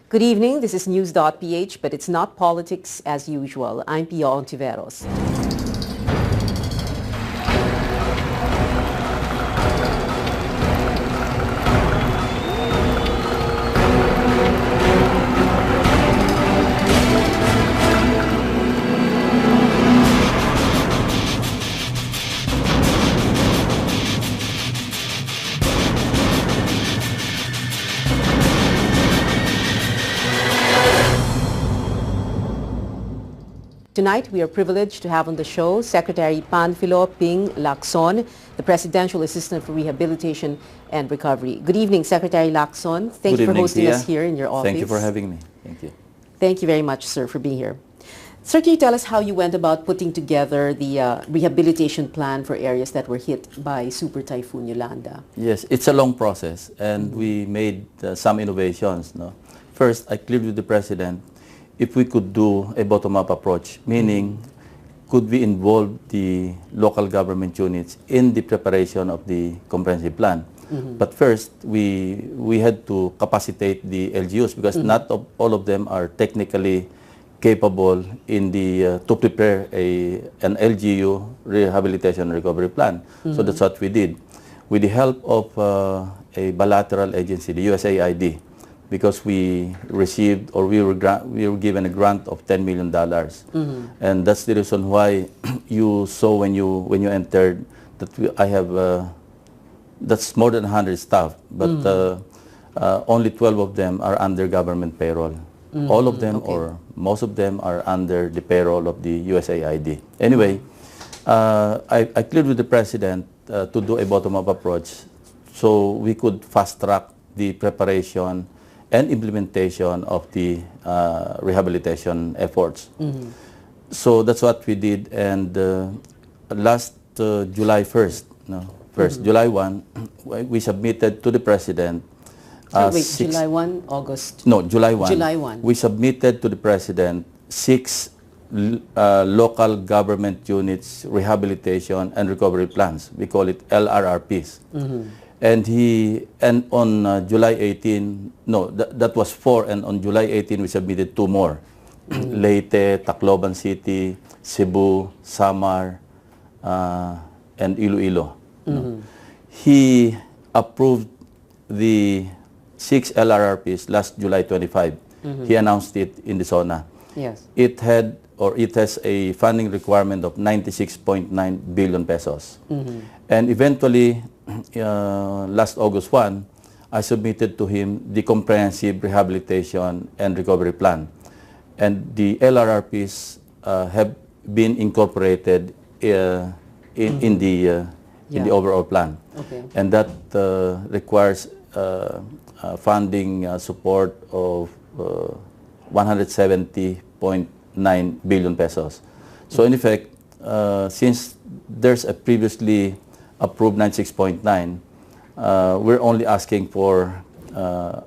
Good evening, this is News.PH, but it's not politics as usual. I'm Pio Ontiveros. Tonight, we are privileged to have on the show Secretary Panfilo Ping Lacson, the Presidential Assistant for Rehabilitation and Recovery. Good evening, Secretary Lacson. Thank you for hosting us here in your office. Thank you for having me. Thank you. Thank you very much, sir, for being here. Sir, can you tell us how you went about putting together the rehabilitation plan for areas that were hit by Super Typhoon Yolanda? Yes, it's a long process, and we made some innovations. No? First, I cleared with the President if we could do a bottom-up approach, meaning could we involve the local government units in the preparation of the comprehensive plan. But first, we had to capacitate the LGUs because not all of them are technically capable in the to prepare an LGU rehabilitation and recovery plan. So that's what we did. With the help of a bilateral agency, the USAID, because we received or we were given a grant of $10 million. And that's the reason why you saw when you entered that I have that's more than 100 staff, but only 12 of them are under government payroll. All of them or most of them are under the payroll of the USAID. Anyway, I cleared with the President to do a bottom-up approach so we could fast-track the preparation and implementation of the rehabilitation efforts. So that's what we did, and last July 1st, July 1, we submitted to the President. July 1, August? No, July 1. July 1. We submitted to the President 6 local government units rehabilitation and recovery plans. We call it LRRPs. And on July 18, that was 4, and on July 18 we submitted 2 more. Leyte, Tacloban City, Cebu, Samar, and Iloilo. He approved the 6 LRRPs last July 25. He announced it in the SONA. Yes. It has a funding requirement of 96.9 billion pesos. And eventually, last August 1, I submitted to him the comprehensive rehabilitation and recovery plan. And the LRRPs have been incorporated in the overall plan. And that requires funding support of 170.9 billion pesos. So in effect, since there's a previously approved 96.9, we're only asking for a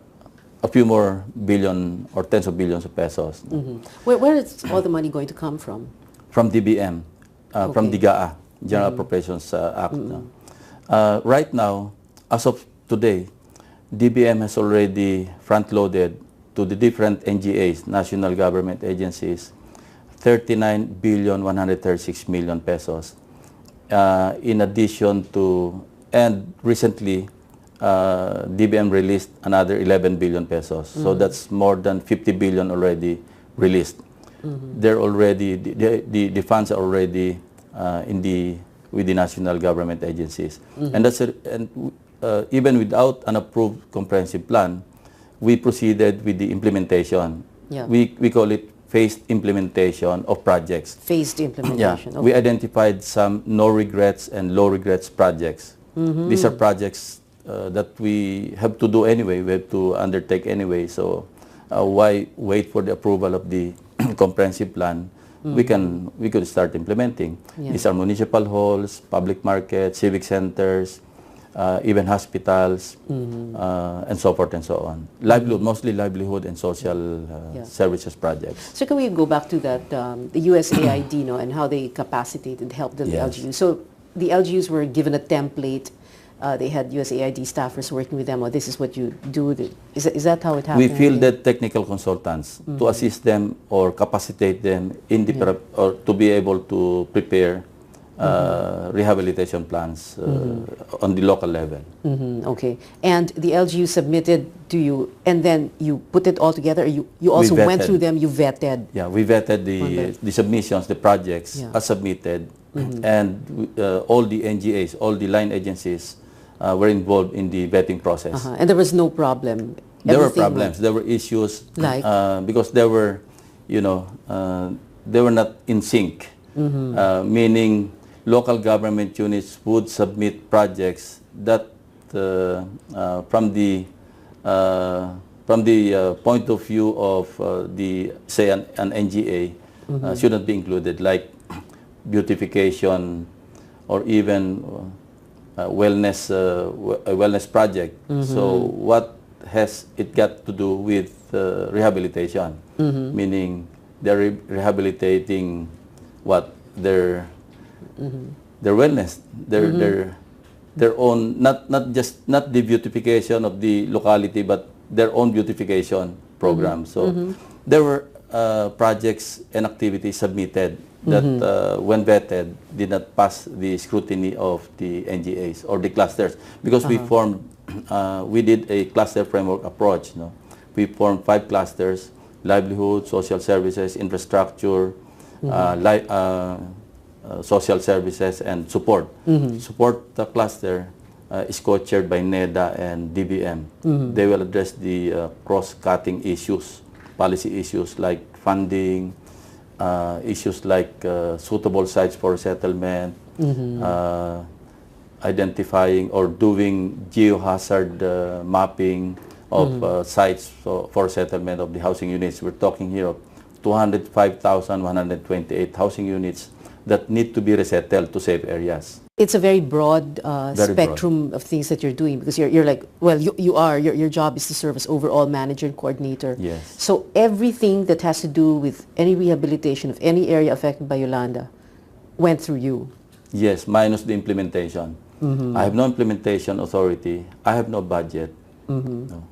few more billion or tens of billions of pesos. Where is all the money going to come from? From DBM, from DGA, General Appropriations Act. Right now, as of today, DBM has already front-loaded to the different NGAs, national government agencies, 39,136 million pesos. In addition to, and recently, DBM released another 11 billion pesos. So that's more than 50 billion already released. They're already, the funds are already with the national government agencies. And that's even without an approved comprehensive plan, we proceeded with the implementation. We call it phased implementation of projects. Phased implementation. We identified some no regrets and low regrets projects. These are projects that we have to do anyway, we have to undertake anyway. So why wait for the approval of the comprehensive plan? We could start implementing. These are municipal halls, public markets, civic centers, even hospitals, and so forth and so on. Livelihood, mostly livelihood and social services projects. So can we go back to that, the USAID, and how they capacitated, helped the LGUs? So the LGUs were given a template they had USAID staffers working with them, or this is what you do? Is that how it happened? We fielded technical consultants to assist them or capacitate them in the or to be able to prepare rehabilitation plans on the local level. Okay. And the LGU submitted to you, and then you put it all together? You also went through them, you vetted? Yeah, we vetted the submissions, the projects are submitted, and all the NGAs, all the line agencies were involved in the vetting process. And there was no problem? There were problems, there were issues, like? Because there were, they were not in sync, meaning local government units would submit projects that from the point of view of say an NGA shouldn't be included, like beautification or even a wellness project. So what has it got to do with rehabilitation? Meaning they're rehabilitating what their wellness, their own, not the beautification of the locality, but their own beautification program. So there were projects and activities submitted that when vetted did not pass the scrutiny of the NGAs or the clusters, because we formed we did a cluster framework approach. We formed 5 clusters: livelihood, social services, infrastructure, social services, and support. Support the cluster is co-chaired by NEDA and DBM. They will address the cross-cutting issues, policy issues like funding, issues like suitable sites for settlement, identifying or doing geohazard mapping of sites for settlement of the housing units. We're talking here of 205,128 housing units that need to be resettled to safe areas. It's a very broad spectrum of things that you're doing, because you're like, well, your job is to serve as overall manager and coordinator. Yes. So everything that has to do with any rehabilitation of any area affected by Yolanda went through you. Yes, minus the implementation. I have no implementation authority. I have no budget. No.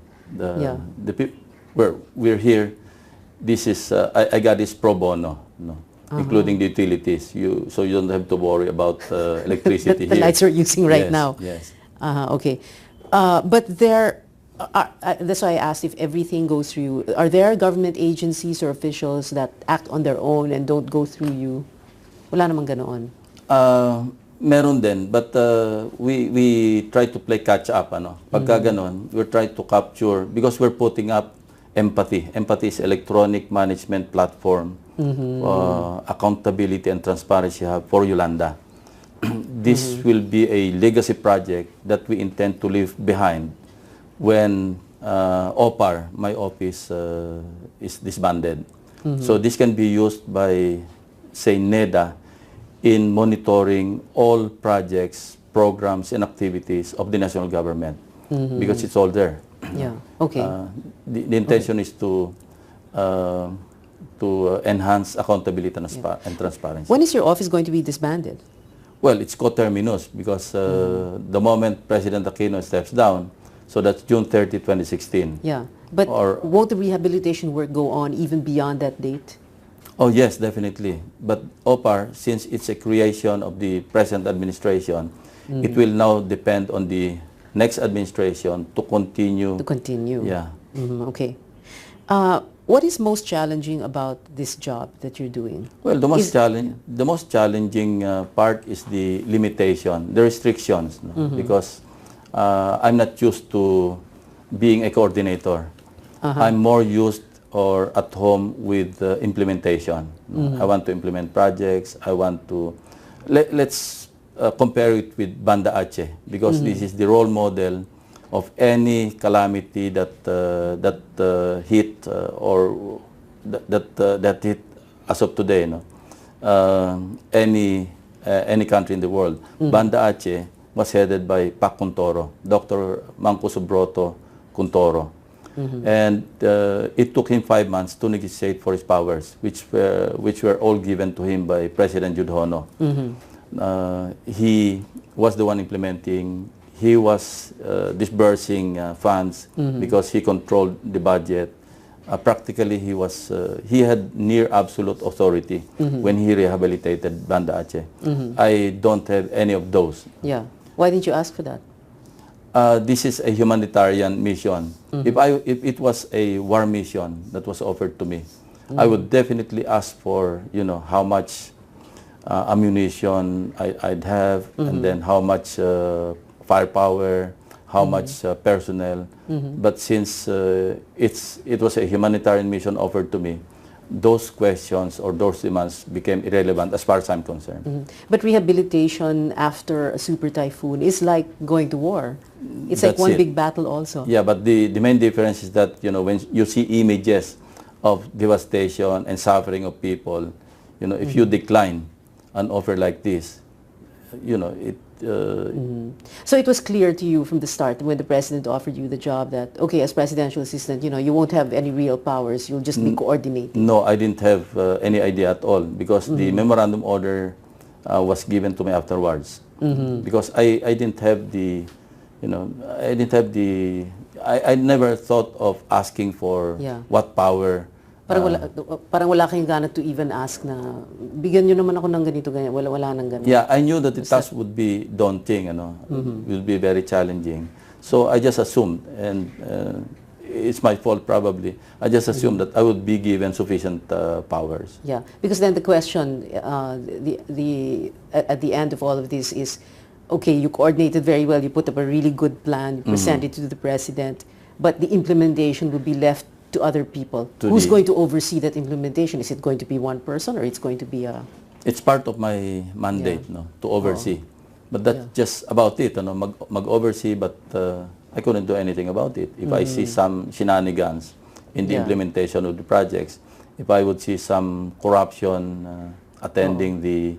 We're here. This is I got this pro bono, including the utilities. So you don't have to worry about electricity the here. lights we're using right now. Yes. Okay. But there, that's why I asked if everything goes through you. Are there government agencies or officials that act on their own and don't go through you? Wala namang ganoon. Meron din, but we try to play catch up. Pagka ganon, we're trying to capture, because we're putting up empathy. Empathy is electronic management platform, accountability and transparency hub for Yolanda. This will be a legacy project that we intend to leave behind when OPAR, my office, is disbanded. So this can be used by, say, NEDA in monitoring all projects, programs, and activities of the national government, because it's all there. Yeah. Okay. The intention is to enhance accountability and transparency. When is your office going to be disbanded? Well, it's coterminous, because the moment President Aquino steps down, so that's June 30, 2016. Yeah. But won't the rehabilitation work go on even beyond that date? Oh, yes, definitely. But OPAR, since it's a creation of the present administration, it will now depend on the next administration to continue. To continue. Yeah. Okay. What is most challenging about this job that you're doing? Well, the most challenging part is the limitation, the restrictions, because I'm not used to being a coordinator. I'm more used or at home with implementation. I want to implement projects. I want to let's compare it with Banda Aceh, because this is the role model of any calamity that hit or that hit as of today. Any country in the world. Banda Aceh was headed by Kuntoro, Dr. Mangkusubroto Kuntoro. And it took him 5 months to negotiate for his powers, which were all given to him by President Yudhono. He was the one implementing. he was disbursing funds because he controlled the budget. Practically, he had near absolute authority when he rehabilitated Banda Aceh. I don't have any of those. Yeah. Why did you ask for that? This is a humanitarian mission. If it was a war mission that was offered to me, I would definitely ask for, you know, how much ammunition I'd have, and then how much firepower, how much personnel. But since it was a humanitarian mission offered to me, those questions or those demands became irrelevant as far as I'm concerned. But rehabilitation after a super typhoon is like going to war. It's like one big battle also. Yeah, but the main difference is that, you know, when you see images of devastation and suffering of people, you know, if you decline an offer like this, you know, it... So it was clear to you from the start when the president offered you the job that, okay, as presidential assistant, you know, you won't have any real powers, you'll just be coordinating. No, I didn't have any idea at all, because the memorandum order was given to me afterwards. Because I didn't have the, you know, I never thought of asking for what power. Parang wala kayong gana to even ask na, bigyan nyo naman ako ng ganito, ganyan. Wala nang ganito. Yeah, I knew that the task would be daunting, you know, will be very challenging. So I just assumed, and it's my fault probably, I just assumed that I would be given sufficient powers. Yeah, because then the question at the end of all of this is, okay, you coordinated very well, you put up a really good plan, you present it to the president, but the implementation would be left to other people. Who's going to oversee that implementation? Is it going to be one person, or it's going to be a... It's part of my mandate, no, to oversee. But that's just about it, you know, mag-oversee, but I couldn't do anything about it. If I see some shenanigans in the implementation of the projects, if I would see some corruption attending the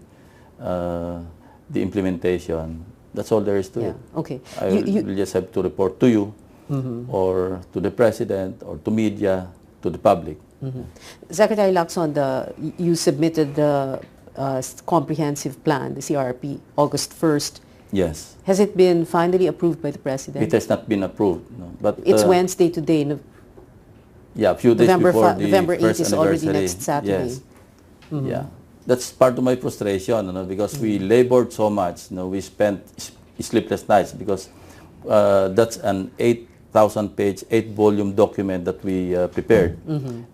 implementation, that's all there is to it. Okay. I will just have to report to you, or to the president, or to media, to the public. Secretary Lacson, you submitted the comprehensive plan, the CRP, August 1st. Yes. Has it been finally approved by the president? It has not been approved, no. But it's Wednesday today. Yeah, a few days before the November 8th first is anniversary. already next Saturday. Yes. Yeah. That's part of my frustration, you know, because we labored so much, you know, we spent sleepless nights, because that's an 8,000-page, 8-volume document that we prepared.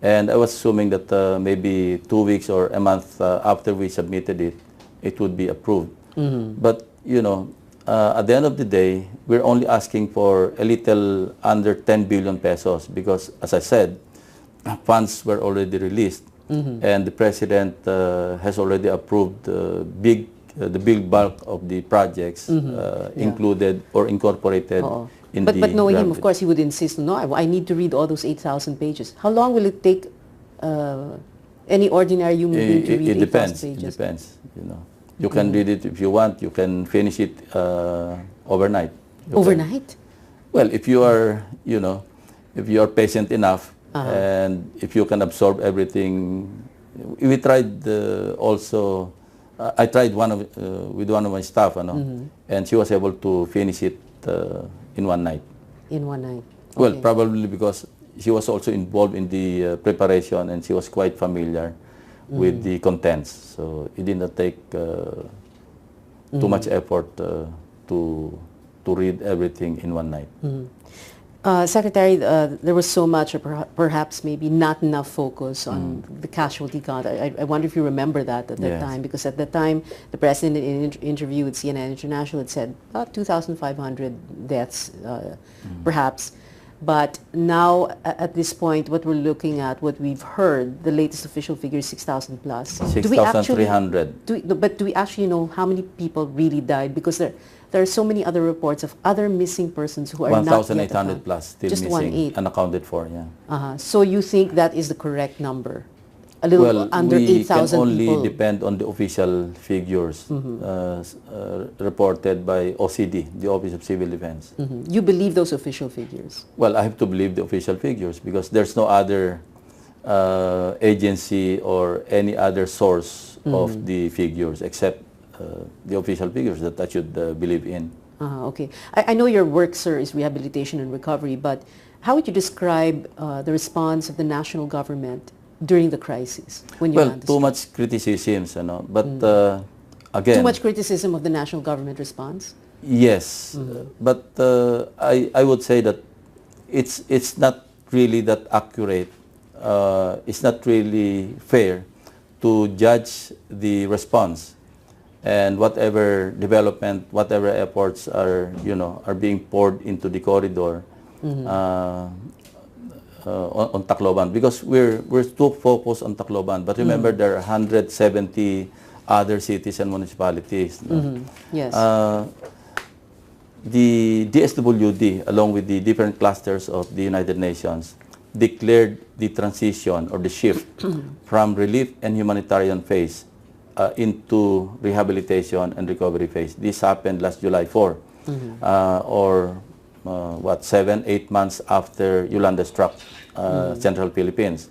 And I was assuming that maybe 2 weeks or a month after we submitted it, it would be approved. But, you know, at the end of the day, we're only asking for a little under 10 billion pesos, because, as I said, funds were already released. And the president has already approved the big bulk of the projects included or incorporated in the... But knowing him, of course, he would insist, no, I need to read all those 8,000 pages. How long will it take any ordinary human being to read 8,000 pages? It depends, you know. You can read it if you want. You can finish it overnight. Overnight? Well, if you are, you know, if you are patient enough, and if you can absorb everything. We tried also, I tried with one of my staff, you know, and she was able to finish it in one night. In one night? Okay. Well, probably because she was also involved in the preparation, and she was quite familiar with the contents. So it did not take too much effort to read everything in one night. Secretary, there was so much, or perhaps maybe not enough focus on the casualty count. I wonder if you remember that at that time, because at that time, the president in an interview with CNN International had said about 2,500 deaths, perhaps. But now, at this point, what we're looking at, what we've heard, the latest official figure is 6,000 plus. 6,300. But do we actually know how many people really died? Because there are so many other reports of other missing persons who are not yet 1,800 plus still just missing, unaccounted for, So you think that is the correct number? A little under 8,000 people? Well, we can only depend on the official figures reported by OCD, the Office of Civil Defense. You believe those official figures? Well, I have to believe the official figures, because there's no other agency or any other source of the figures except the official figures that I should believe in. Okay. I know your work, sir, is rehabilitation and recovery, but how would you describe the response of the national government during the crisis when you Well, too much criticisms, but again... Too much criticism of the national government response? Yes, but I would say that it's not really that accurate. It's not really fair to judge the response, and whatever development, whatever efforts are are being poured into the corridor on Tacloban, because we're too focused on Tacloban. But remember, there are 170 other cities and municipalities. Yes. The DSWD, along with the different clusters of the United Nations, declared the transition or the shift from relief and humanitarian phase into rehabilitation and recovery phase. This happened last July 4, or 7-8 months after Yolanda struck Central Philippines.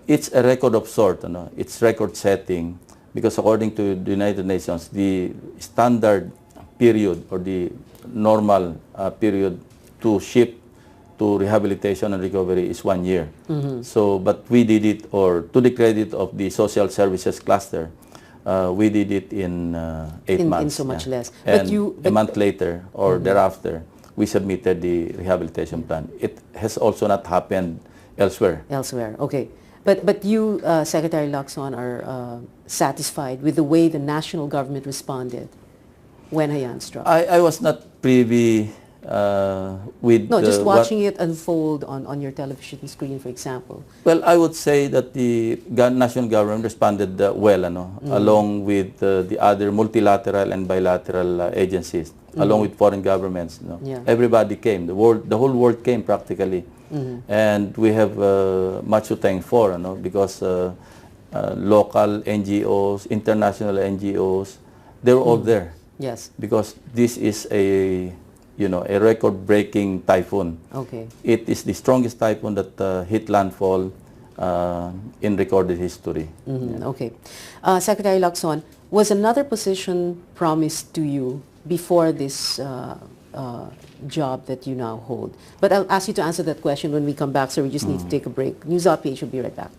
It's a record of sort, it's record-setting, because according to the United Nations, the standard period or the normal period to shift to rehabilitation and recovery is 1 year. So, but we did it, or to the credit of the social services cluster, we did it in 8 months. In so much less. And a month later or thereafter, we submitted the rehabilitation plan. It has also not happened elsewhere. Elsewhere, okay. But you, Secretary Lacson, are satisfied with the way the national government responded when Haiyan struck? I was not privy with... No, just watching it unfold on your television screen, for example. Well, I would say that the national government responded well, along with the other multilateral and bilateral agencies, along with foreign governments. Yeah. Everybody came. The whole world came practically. And we have much to thank for, because local NGOs, international NGOs, they were all there. Yes. Because this is a record-breaking typhoon. Okay. It is the strongest typhoon that hit landfall in recorded history. Okay. Secretary Lacson, was another position promised to you before this job that you now hold? But I'll ask you to answer that question when we come back, so we just need to take a break. News.PH will be right back.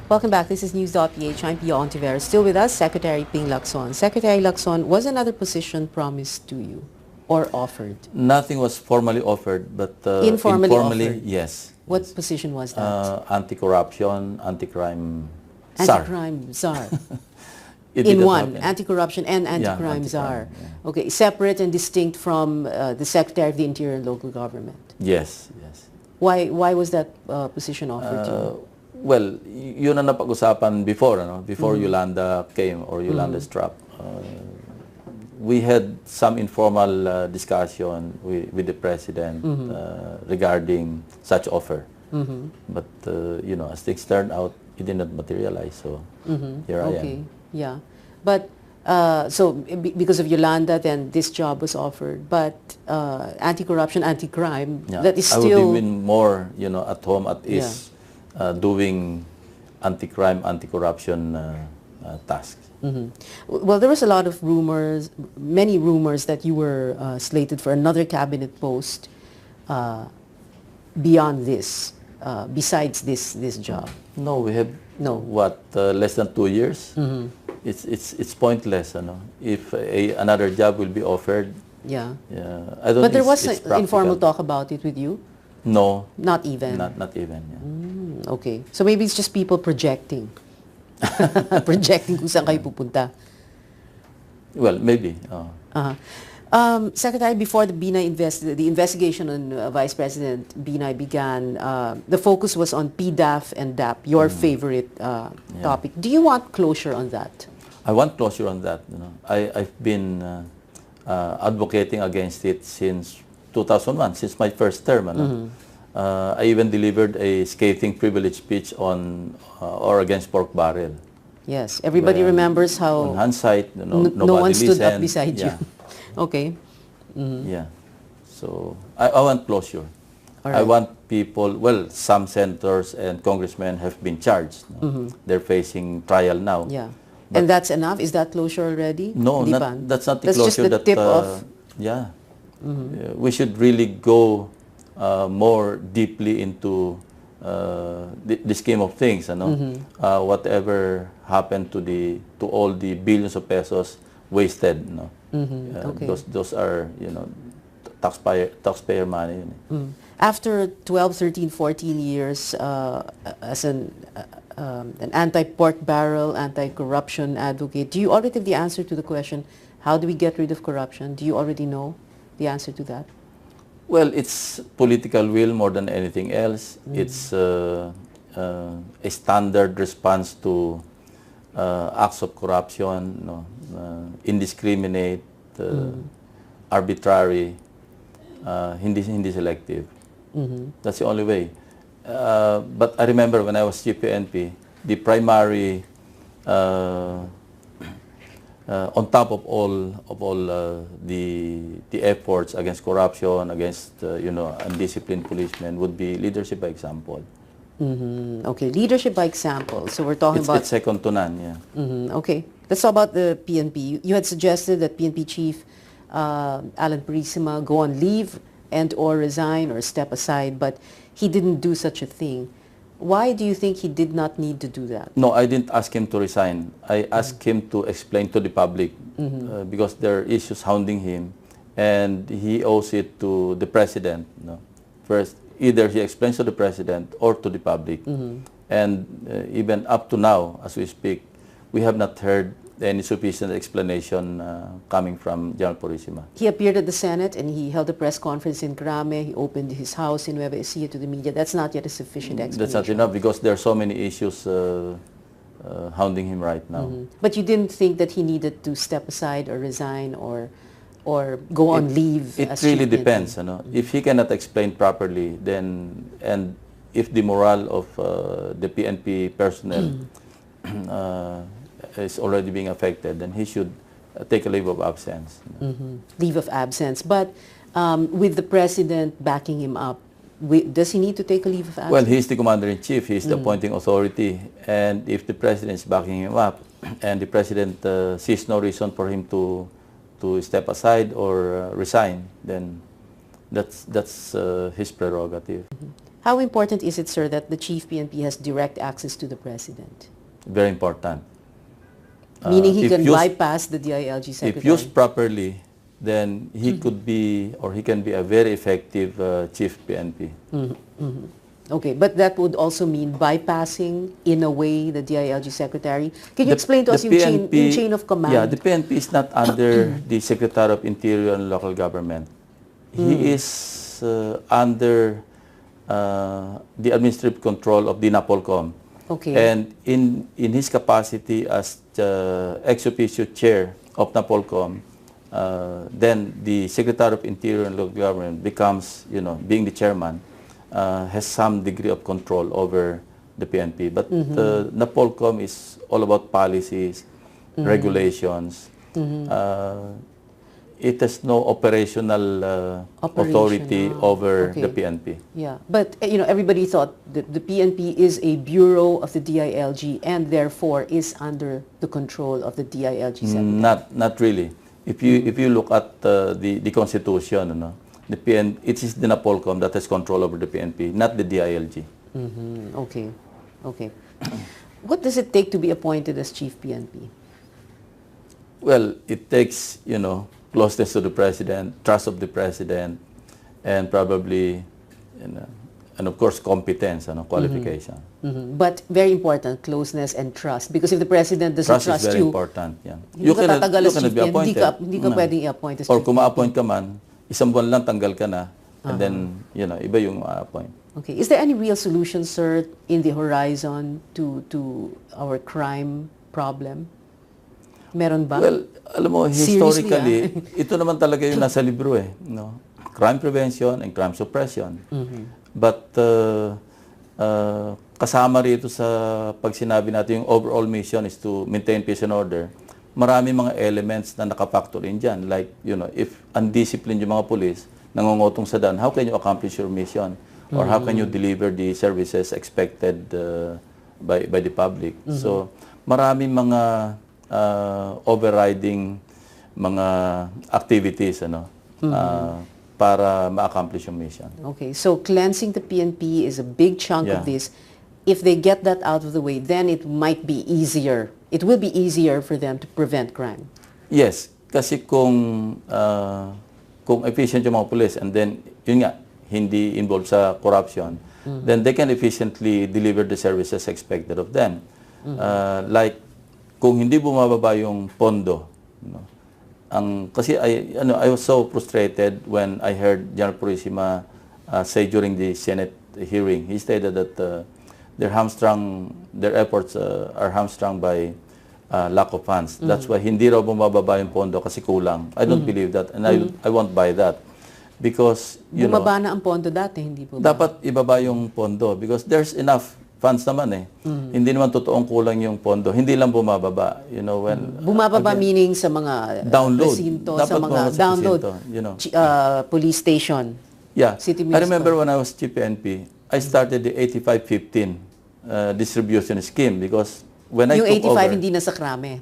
Welcome back. This is News.PH. I'm Pia Ontiveros. Still with us, Secretary Ping Lacson. Secretary Lacson, was another position promised to you or offered? Nothing was formally offered, but informally offered. Yes. What position was that? Anti-corruption, anti-crime czar. Anti-crime czar. In one, anti-corruption and anti-crime czar. Yeah. Okay, separate and distinct from the Secretary of the Interior and Local Government. Yes, yes. Why was that position offered to you? Well, yun ang napag-usapan before, before Yolanda came or Yolanda struck. We had some informal discussion with the President regarding such offer. But, as things turned out, it did not materialize. So, here I am. Yeah. But, so because of Yolanda, then this job was offered. But anti-corruption, anti-crime, that is still... I would have been more, at home, at ease. Doing anti-crime, anti-corruption tasks. Well, there was a lot of rumors, many rumors that you were slated for another cabinet post beyond this, besides this job. No, we have less than 2 years. It's pointless, if another job will be offered. Yeah. I don't. But there was an informal talk about it with you. No. Not even? Not even, yeah. Okay. So maybe it's just people projecting. Projecting kung saan kayo pupunta. Well, maybe. Secretary, before the investigation on Vice President Binay began, the focus was on PDAF and DAP, your favorite topic. Do you want closure on that? I want closure on that. I've been advocating against it since 2001, since my first term. I even delivered a scathing privilege speech on or against pork barrel. Yes, everybody remembers how on hindsight, no one stood up beside you. Okay. Yeah. So I want closure. All I right. want people, well, some senators and congressmen have been charged. No? They're facing trial now. Yeah. But And that's enough? Is that closure already? no, Hindi not, pa? that's not the That's just closure the that, tip off. yeah. We should really go more deeply into the scheme of things, whatever happened to all the billions of pesos wasted, Okay. because those are, taxpayer money. After 12, 13, 14 years as an anti-pork barrel, anti-corruption advocate, do you already have the answer to the question, how do we get rid of corruption? Do you already know the answer to that? Well, it's political will more than anything else. It's a standard response to acts of corruption, indiscriminate, arbitrary, hindi selective. That's the only way. But I remember when I was chief PNP, the primary, on top of all the efforts against corruption, against undisciplined policemen, would be leadership by example. Okay, leadership by example. So we're talking about... It's second to none, yeah. Okay, let's talk about the PNP. You had suggested that PNP Chief Alan Purisima go on leave and or resign or step aside, but he didn't do such a thing. Why do you think he did not need to do that? No, I didn't ask him to resign. I asked him to explain to the public because there are issues hounding him, and he owes it to the president. First, either he explains to the president or to the public. And even up to now, as we speak, we have not heard any sufficient explanation coming from General Purisima. He appeared at the Senate and he held a press conference in Grame. He opened his house in Nueva Ecija to the media. That's not yet a sufficient explanation. That's not enough because there are so many issues hounding him right now. But you didn't think that he needed to step aside or resign or go on leave? It as really chief depends. If he cannot explain properly, then, and if the morale of the PNP personnel is already being affected, then he should take a leave of absence. Leave of absence. But with the president backing him up, does he need to take a leave of absence? Well, he's the commander-in-chief. He's the appointing authority. And if the president is backing him up and the president sees no reason for him to step aside or resign, then that's his prerogative. How important is it, sir, that the chief PNP has direct access to the president? Very important. Meaning he can bypass the DILG secretary? If used properly, then he could be, or he can be a very effective chief PNP. Okay, but that would also mean bypassing, in a way, the DILG secretary. Can you explain to us yung chain of command? Yeah, the PNP is not under the Secretary of Interior and Local Government. He is under the administrative control of the NAPOLCOM. Okay. And in his capacity as ex officio chair of NAPOLCOM, then the Secretary of Interior and Local Government becomes, being the chairman, has some degree of control over the PNP. But NAPOLCOM is all about policies, regulations. It has no operational authority over the PNP. Yeah, but everybody thought that the PNP is a bureau of the DILG and therefore is under the control of the DILG secretary. Not really. If you look at the Constitution, it is the NAPOLCOM that has control over the PNP, not the DILG. Okay. What does it take to be appointed as chief PNP? Well, it takes closeness to the president, trust of the president, and probably, and of course, competence, qualification. But very important, closeness and trust. Because if the president doesn't trust you, is very important. Yeah. You cannot be appointed. Hindi ka pwedeng i-appoint as chief. Or kung ma-appoint ka man, isang buwan lang tanggal ka na, and then, iba yung ma-appoint. Okay. Is there any real solution, sir, in the horizon to our crime problem? Meron ba? Well, alam mo, historically, ito naman talaga yung nasa libro crime prevention and crime suppression. But kasama rito sa pag sinabi natin yung overall mission is to maintain peace and order, marami mga elements na nakafactor in dyan. Like, if undisciplined yung mga police, nangongotong sa daan, how can you accomplish your mission? Or how can you deliver the services expected by the public? So, maraming mga overriding mga activities para ma-accomplish yung mission. Okay, so cleansing the PNP is a big chunk of this. If they get that out of the way, then it might be easier. It will be easier for them to prevent crime. Yes, kasi kung efficient yung mga police and then, yun nga, hindi involved sa corruption, then they can efficiently deliver the services expected of them. Like, kung hindi bumababa yung pondo, kasi I was so frustrated when I heard General Purisima say during the Senate hearing, he stated that their efforts are hamstrung by lack of funds. That's why hindi raw bumababa yung pondo kasi kulang. I don't believe that and I won't buy that. Because, bumaba na ang pondo dati, hindi po ba? Dapat ibaba yung pondo because there's enough funds naman Hindi naman totoong kulang yung pondo. Hindi lang bumababa. When bumababa again, meaning sa mga download. Presinto, sa mga download, police station. Yeah. I remember when I was Chief PNP, I started the 85-15 distribution scheme because when I yung took 85 over, hindi nasa krame.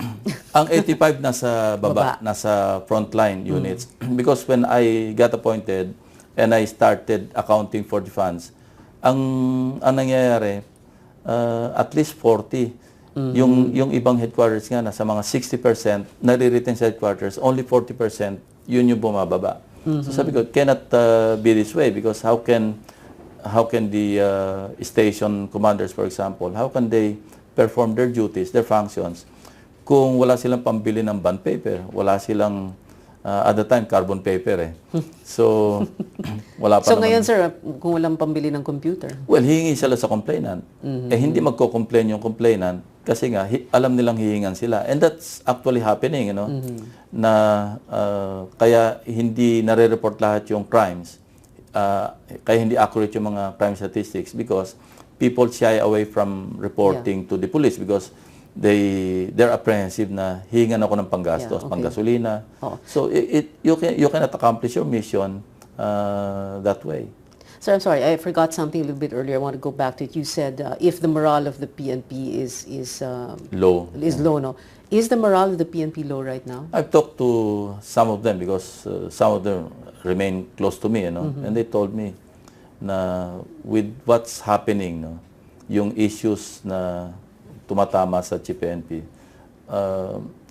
ang 85 nasa baba, nasa frontline units. Because when I got appointed and I started accounting for the funds, ang nangyayari, at least 40. Yung ibang headquarters nga, nasa mga 60%, nare-retain sa headquarters, only 40%, yun yung bumababa. So sabi ko, cannot be this way because how can the station commanders, for example, how can they perform their duties, their functions, kung wala silang pambili ng bond paper, wala silang, at the time, carbon paper So, wala pa so naman. ngayon, sir, kung walang pambili ng computer? Well, hihingi sila sa complainant. Hindi magko-complain yung complainant kasi nga, alam nilang hihingan sila. And that's actually happening, na kaya hindi nare-report lahat yung crimes. Kaya hindi accurate yung mga crime statistics because people shy away from reporting to the police because they're apprehensive na hihingan ako ng panggastos, panggasolina. So you cannot accomplish your mission that way. Sir, I'm sorry, I forgot something a little bit earlier. I want to go back to it. You said if the morale of the PNP is low. No? Is the morale of the PNP low right now? I've talked to some of them because some of them remain close to me, and they told me na with what's happening, yung issues na tumatama sa GPNP,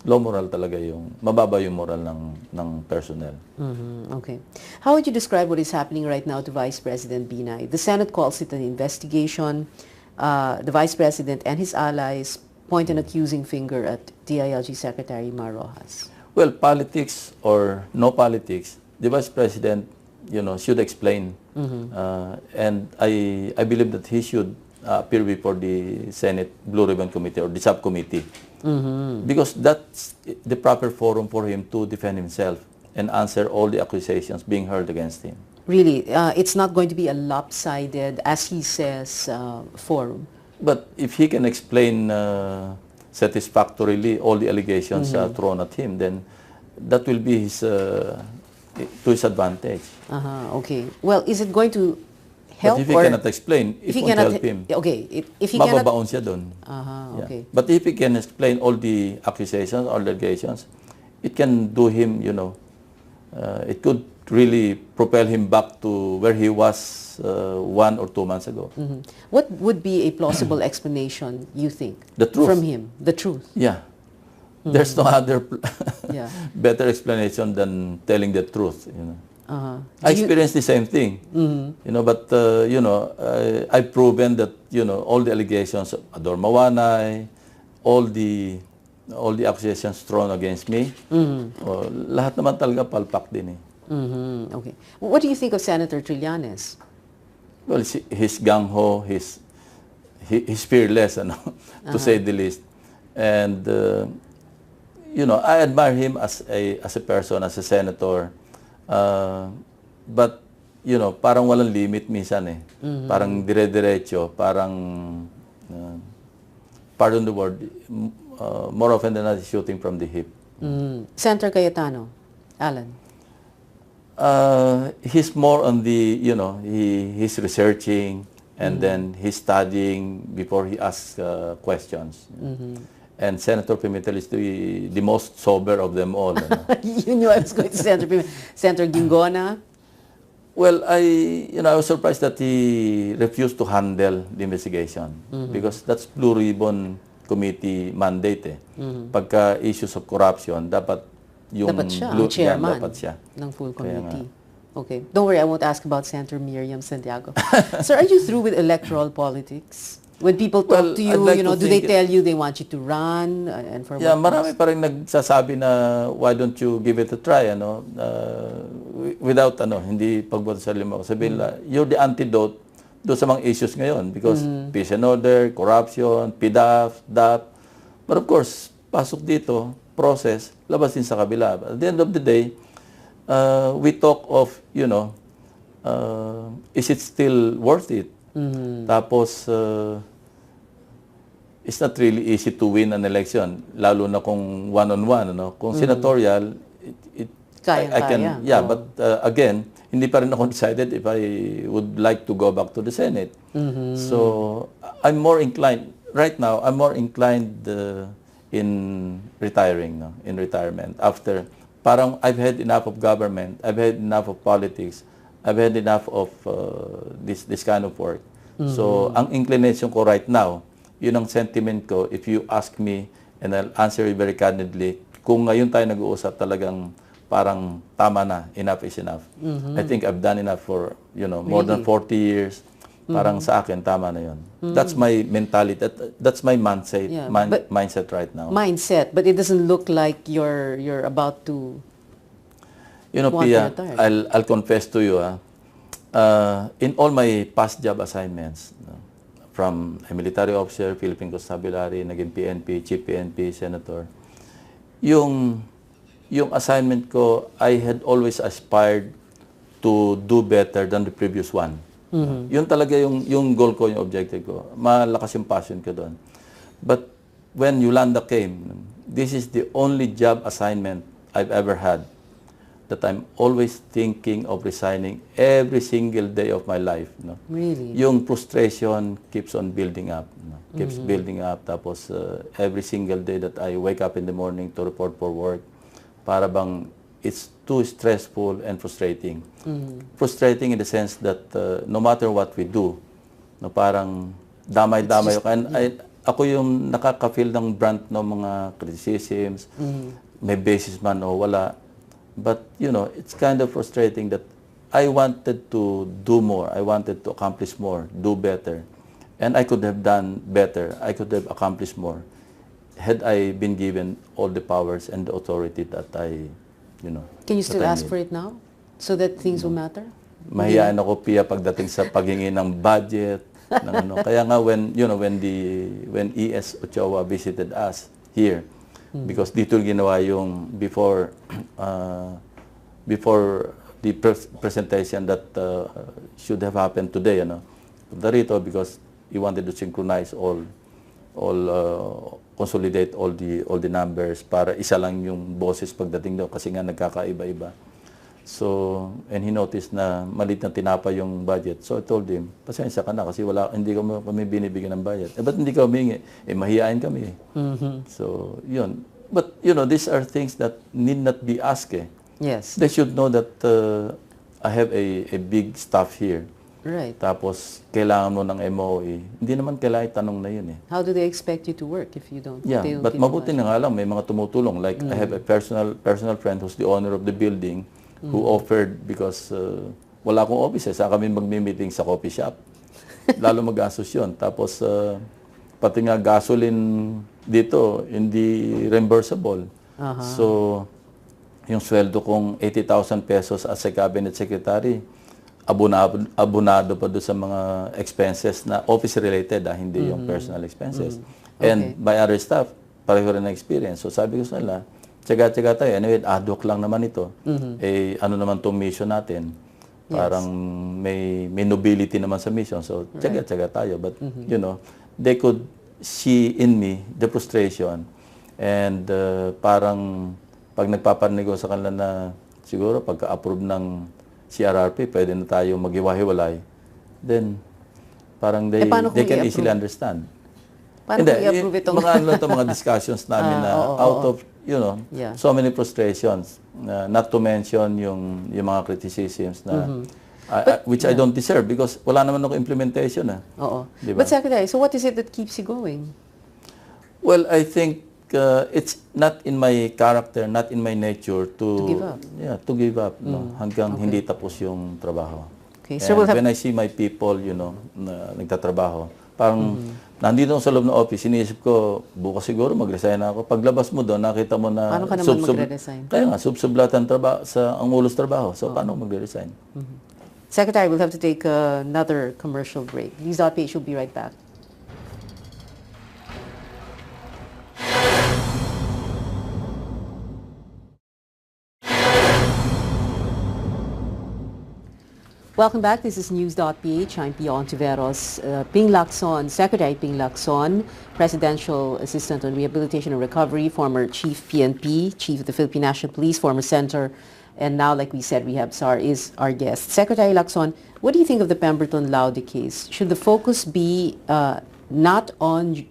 low moral talaga mababa yung moral ng personnel. Okay. How would you describe what is happening right now to Vice President Binay? The Senate calls it an investigation. The Vice President and his allies point an accusing finger at DILG Secretary Mar Rojas. Well, politics or no politics, the Vice President, should explain. And I believe that he should appear before the Senate Blue Ribbon Committee or the subcommittee. Because that's the proper forum for him to defend himself and answer all the accusations being heard against him. Really? It's not going to be a lopsided, as he says, forum? But if he can explain satisfactorily all the allegations thrown at him, then that will be to his advantage. Okay. Well, is it going to help? But if he cannot explain, it won't help him. Okay. If he mababaon siya dun. Okay. But if he can explain all the accusations or allegations, it can do him, it could really propel him back to where he was 1 or 2 months ago. What would be a plausible explanation, you think, the truth. from him? The truth? Yeah. There's no other better explanation than telling the truth. I experienced the same thing. But I've proven that all the allegations, Ador Mawanay, all the accusations thrown against me, lahat naman talaga palpak din Okay. What do you think of Senator Trillanes? Well, he's gung-ho, he's fearless, to say the least. And I admire him as a person, as a senator. But parang walang limit minsan Parang dire-diretso, parang pardon the word, more often than not shooting from the hip. Senator Cayetano, Alan. He's more on the, he's researching and then he's studying before he asks questions. And Senator Pimentel is the most sober of them all. You knew I was going to Senator Gingona. Well, I was surprised that he refused to handle the investigation because that's Blue Ribbon Committee mandate. Pagka issues of corruption, dapat siya, blue, ang chairman dapat siya. ng full committee. Okay. Don't worry, I won't ask about Senator Miriam Santiago. Sir, are you through with electoral politics? When people talk to you, like do they tell you they want you to run and for what? Marami pa rin nagsasabi na why don't you give it a try, without hindi pagboto sa lima. Sabihin you're the antidote do sa mga issues ngayon because peace and order, corruption, PDAF, DAP. But of course, pasok dito, process, labas din sa kabila. At the end of the day, we talk of, is it still worth it? Tapos, it's not really easy to win an election, lalo na kung one-on-one. Kung senatorial, I can, but again, hindi pa rin ako decided if I would like to go back to the Senate. So, I'm more inclined, right now, I'm more inclined in retiring, in retirement. After, parang I've had enough of government, I've had enough of politics, I've had enough of this kind of work. So, ang inclination ko right now, yun ang sentiment ko, if you ask me, and I'll answer you very candidly, kung ngayon tayo nag-uusap talagang parang tama na, enough is enough. I think I've done enough for, more than 40 years. Parang sa akin, tama na yun. That's my mentality. That's my mindset, mindset right now. Mindset, but it doesn't look like you're about to Pia, I'll confess to you, in all my past job assignments, from a military officer, Philippine Constabulary, naging PNP, Chief PNP, Senator, yung assignment ko, I had always aspired to do better than the previous one. Yun talaga yung goal ko, yung objective ko. Malakas yung passion ko doon. But when Yolanda came, this is the only job assignment I've ever had that I'm always thinking of resigning every single day of my life. Really? Yung frustration keeps on building up. Keeps building up. Tapos every single day that I wake up in the morning to report for work, para bang it's too stressful and frustrating. Frustrating in the sense that no matter what we do, parang damay-damay. And ako yung nakaka-feel ng brunt ng mga criticisms, may basis man o wala. But, it's kind of frustrating that I wanted to do more. I wanted to accomplish more, do better. And I could have done better. I could have accomplished more had I been given all the powers and the authority that I, Can you still ask for it now? So that things will matter? Mahiyaan ako, Pia, pagdating sa paghingi ng budget. Kaya nga when ES Ochoa visited us here, because dito ginawa yung before the presentation that should have happened today, punta rito because he wanted to synchronize all consolidate all the numbers para isa lang yung boses pagdating daw kasi nga nagkakaiba-iba. So, and he noticed na maliit na tinapa yung budget. So I told him, pasensya ka na kasi hindi kami binibigyan ng budget. Ba't hindi ka humingi? Mahihain kami. So, yun. But, these are things that need not be asked. Yes. They should know that I have a big staff here. Right. Tapos, kailangan mo ng MOE. Hindi naman kailangan itanong na yun. How do they expect you to work if you don't? Yeah, but mabuti na nga lang, may mga tumutulong. Like, I have a personal friend who's the owner of the building who offered because wala akong office. Saan kami magmi-meeting sa coffee shop. Lalo mag-gastos yun. Tapos, pati nga gasoline dito, hindi reimbursable. So, yung sweldo kong 80,000 pesos as a cabinet secretary, abonado pa doon sa mga expenses na office-related, hindi yung personal expenses. And by other staff, pareho rin na experience. So sabi ko sa nila, tsaga-tsaga tayo. Anyway, ad hoc lang naman ito. Ano naman itong mission natin? Parang may nobility naman sa mission. So tsaga-tsaga tayo. But, they could see in me the frustration. And parang pag nagpaparinig ko sa kanila na siguro pagka-approve ng CRRP, pwede na tayo maghiwa-hiwalay. Then, parang they can easily understand. Paano kung i-approve itong... Mga discussions namin na out of, so many frustrations. Not to mention yung mga criticisms na which I don't deserve because wala naman ako implementation. Diba? But Secretary, so what is it that keeps you going? Well, I think it's not in my character, not in my nature to give up. Yeah, to give up. Hanggang hindi tapos yung trabaho. Okay, so when I see my people, na nagtatrabaho, parang nandito sa loob ng office, iniisip ko, bukas siguro mag-resign ako. Paglabas mo doon, nakita mo na... Paano ka naman magre-resign? Kaya nga, sub-sublatan ang ulos trabaho. So, paano magre-resign? Secretary, we'll have to take another commercial break. News.PH will be right back. Welcome back. This is News.PH. I'm Pio Ontiveros. Ping Lacson, Secretary Ping Lacson, Presidential Assistant on Rehabilitation and Recovery, former Chief PNP, Chief of the Philippine National Police, former Center, and now, like we said, Rehab Czar is our guest. Secretary Lacson, what do you think of the Pemberton Laude case? Should the focus be not on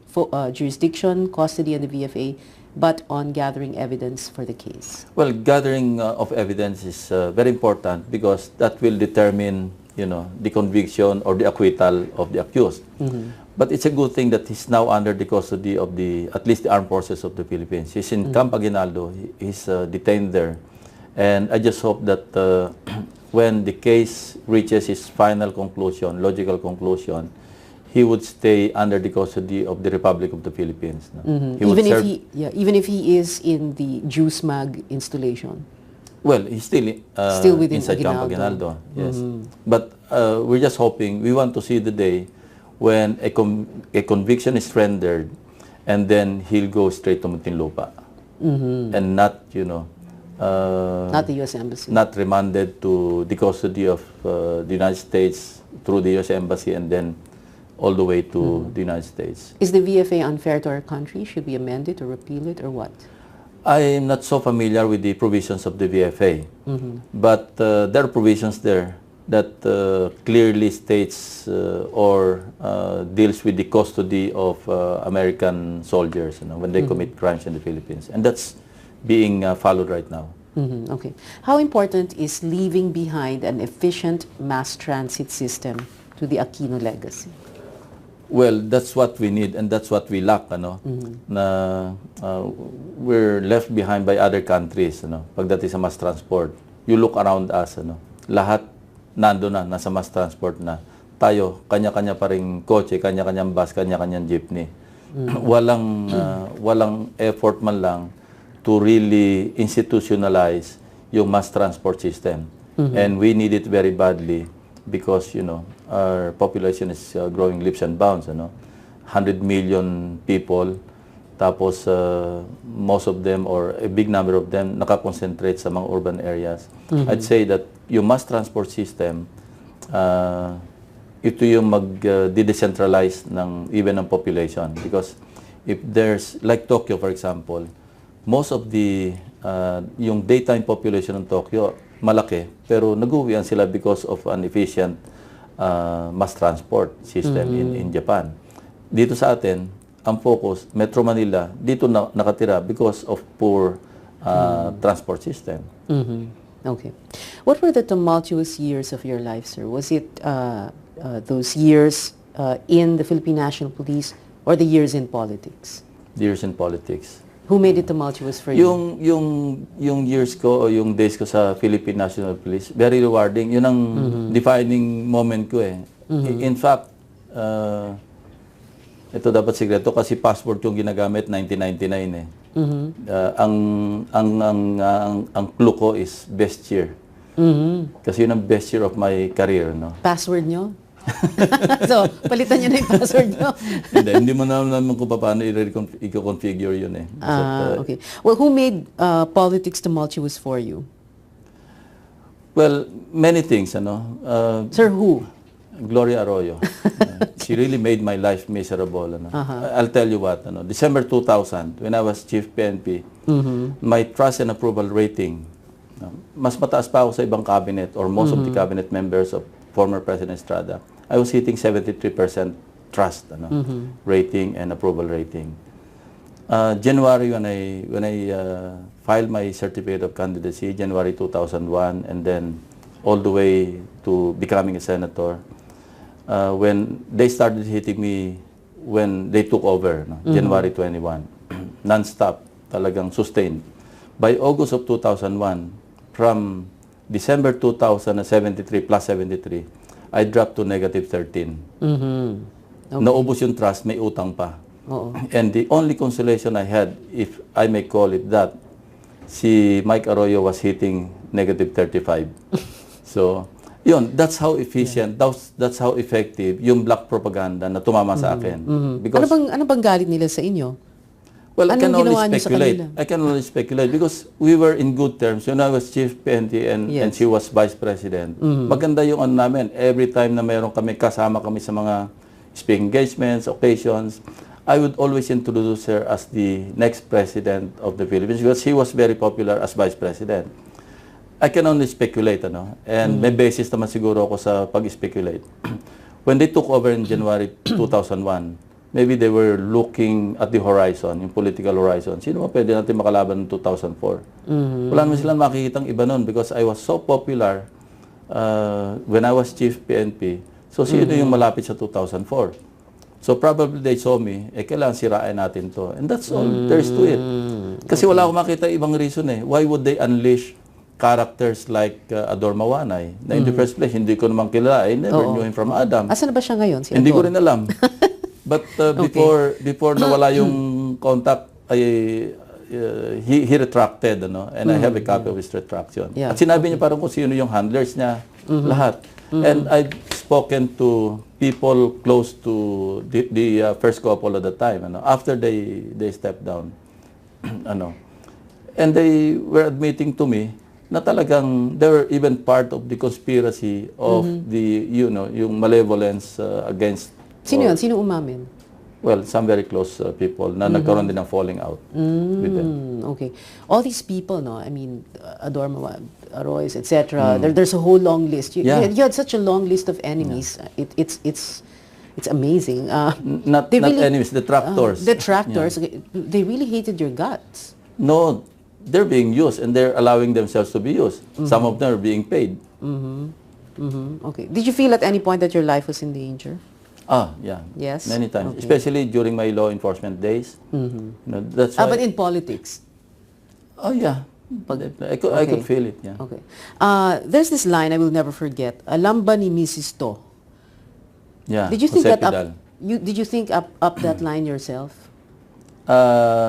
jurisdiction, custody, and the VFA, but on gathering evidence for the case? Well, gathering of evidence is very important because that will determine, the conviction or the acquittal of the accused. But it's a good thing that he's now under the custody of at least the armed forces of the Philippines. He's in Camp Aguinaldo. He's detained there. And I just hope that when the case reaches its final conclusion, logical conclusion, he would stay under the custody of the Republic of the Philippines. Even if he is in the JUSMAG installation. Well, he's still inside Camp Aguinaldo. Yes, but we're just hoping. We want to see the day when a conviction is rendered, and then he'll go straight to Muntinlupa, and not not the U.S. Embassy, not remanded to the custody of the United States through the U.S. Embassy, and then all the way to the United States. Is the VFA unfair to our country? Should we amend it or repeal it or what? I am not so familiar with the provisions of the VFA, but there are provisions there that clearly states or deals with the custody of American soldiers when they commit crimes in the Philippines. And that's being followed right now. Okay. How important is leaving behind an efficient mass transit system to the Aquino legacy? Well, that's what we need and that's what we lack, na we're left behind by other countries, pagdating sa mass transport. You look around us, lahat nando na, nasa mass transport na. Tayo, kanya-kanya pa ring kotse, kanya-kanyang bus, kanya-kanyang jeepney. Walang effort man lang to really institutionalize yung mass transport system. And we need it very badly because, our population is growing leaps and bounds, 100 million people, tapos most of them or a big number of them nakakoncentrate sa mga urban areas. I'd say that yung mass transport system, ito yung mag-decentralize even ng population because if there's, like Tokyo for example, most of the, yung daytime population ng Tokyo, malaki, pero nag-uwian sila because of an efficient mass transport system in Japan. Dito sa atin, ang focus, Metro Manila, dito nakatira because of poor transport system. Okay. What were the tumultuous years of your life, sir? Was it those years in the Philippine National Police or the years in politics? The years in politics. Who made it tumultuous for you? Yung years ko o yung days ko sa Philippine National Police, very rewarding. Yun ang defining moment ko eh. In fact, ito dapat sikreto kasi passport yung ginagamit 1999 eh. Ang clue ko is best year. Kasi yun ang best year of my career, Password nyo? So, palitan nyo na yung password nyo. Hindi mo naman kung paano i-configure yun eh. Okay. Well, who made politics tumultuous for you? Well, many things, Sir, who? Gloria Arroyo. She really made my life miserable. I'll tell you what, December 2000, when I was Chief PNP, my trust and approval rating No? Mas mataas pa ako sa ibang cabinet or most of the cabinet members of former President Estrada. I was hitting 73% trust rating and approval rating. January when I filed my certificate of candidacy, January 2001, and then all the way to becoming a senator, when they started hitting me when they took over, January 21, non-stop, talagang sustained. By August of 2001, from December 2073 plus 73, I dropped to negative 13. Okay. Naubos yung trust, may utang pa. And the only consolation I had, if I may call it that, si Mike Arroyo was hitting negative 35. So, yun, that's how efficient, that's how effective yung black propaganda na tumama sa akin. Because, ano bang galit nila sa inyo? well, I can only speculate. I can only speculate because we were in good terms. When I was Chief PNP and she was Vice President. Maganda yung ano namin. Every time na meron kami, kasama kami sa mga speaking engagements, occasions, I would always introduce her as the next President of the Philippines because she was very popular as Vice President. I can only speculate, and may basis naman siguro ako sa pag-speculate. When they took over in January 2001, maybe they were looking at the horizon, yung political horizon. Sino ba pwede natin makalaban ng 2004? Wala naman silang makikitang iba nun because I was so popular when I was Chief PNP. So, sino yung malapit sa 2004? So, probably they saw me, kailangan sirain natin to. And that's all there is to it. Kasi wala akong makita ibang reason Why would they unleash characters like Ador Mawanay? Na in the first place, hindi ko naman kilala. I never knew him from Adam. Asan na ba siya ngayon? Si Hindi ko rin alam. But before nawala yung contact, he retracted, and I have a copy of his retraction. At sinabi niya parang kung sino yung handlers niya, lahat. And I've spoken to people close to the first couple at the time, after they stepped down. And they were admitting to me na talagang they were even part of the conspiracy of the, yung malevolence against. Sino yun? Sino umamin? Well, some very close people na nagkaroon din ng falling out with them. Okay. All these people, I mean, Ador Arroyo, etc. There's a whole long list. You had such a long list of enemies. It's amazing. Not enemies, detractors. Detractors. They really hated your guts. No, they're being used and they're allowing themselves to be used. Some of them are being paid. Okay. Did you feel at any point that your life was in danger? Yeah. Yes? Many times. Okay. Especially during my law enforcement days. That's why. But in politics? Oh, yeah. I could feel it, yeah. Okay. There's this line I will never forget. Alam ba ni Mrs. To? Yeah. Did you think that up? Did you think up that line yourself?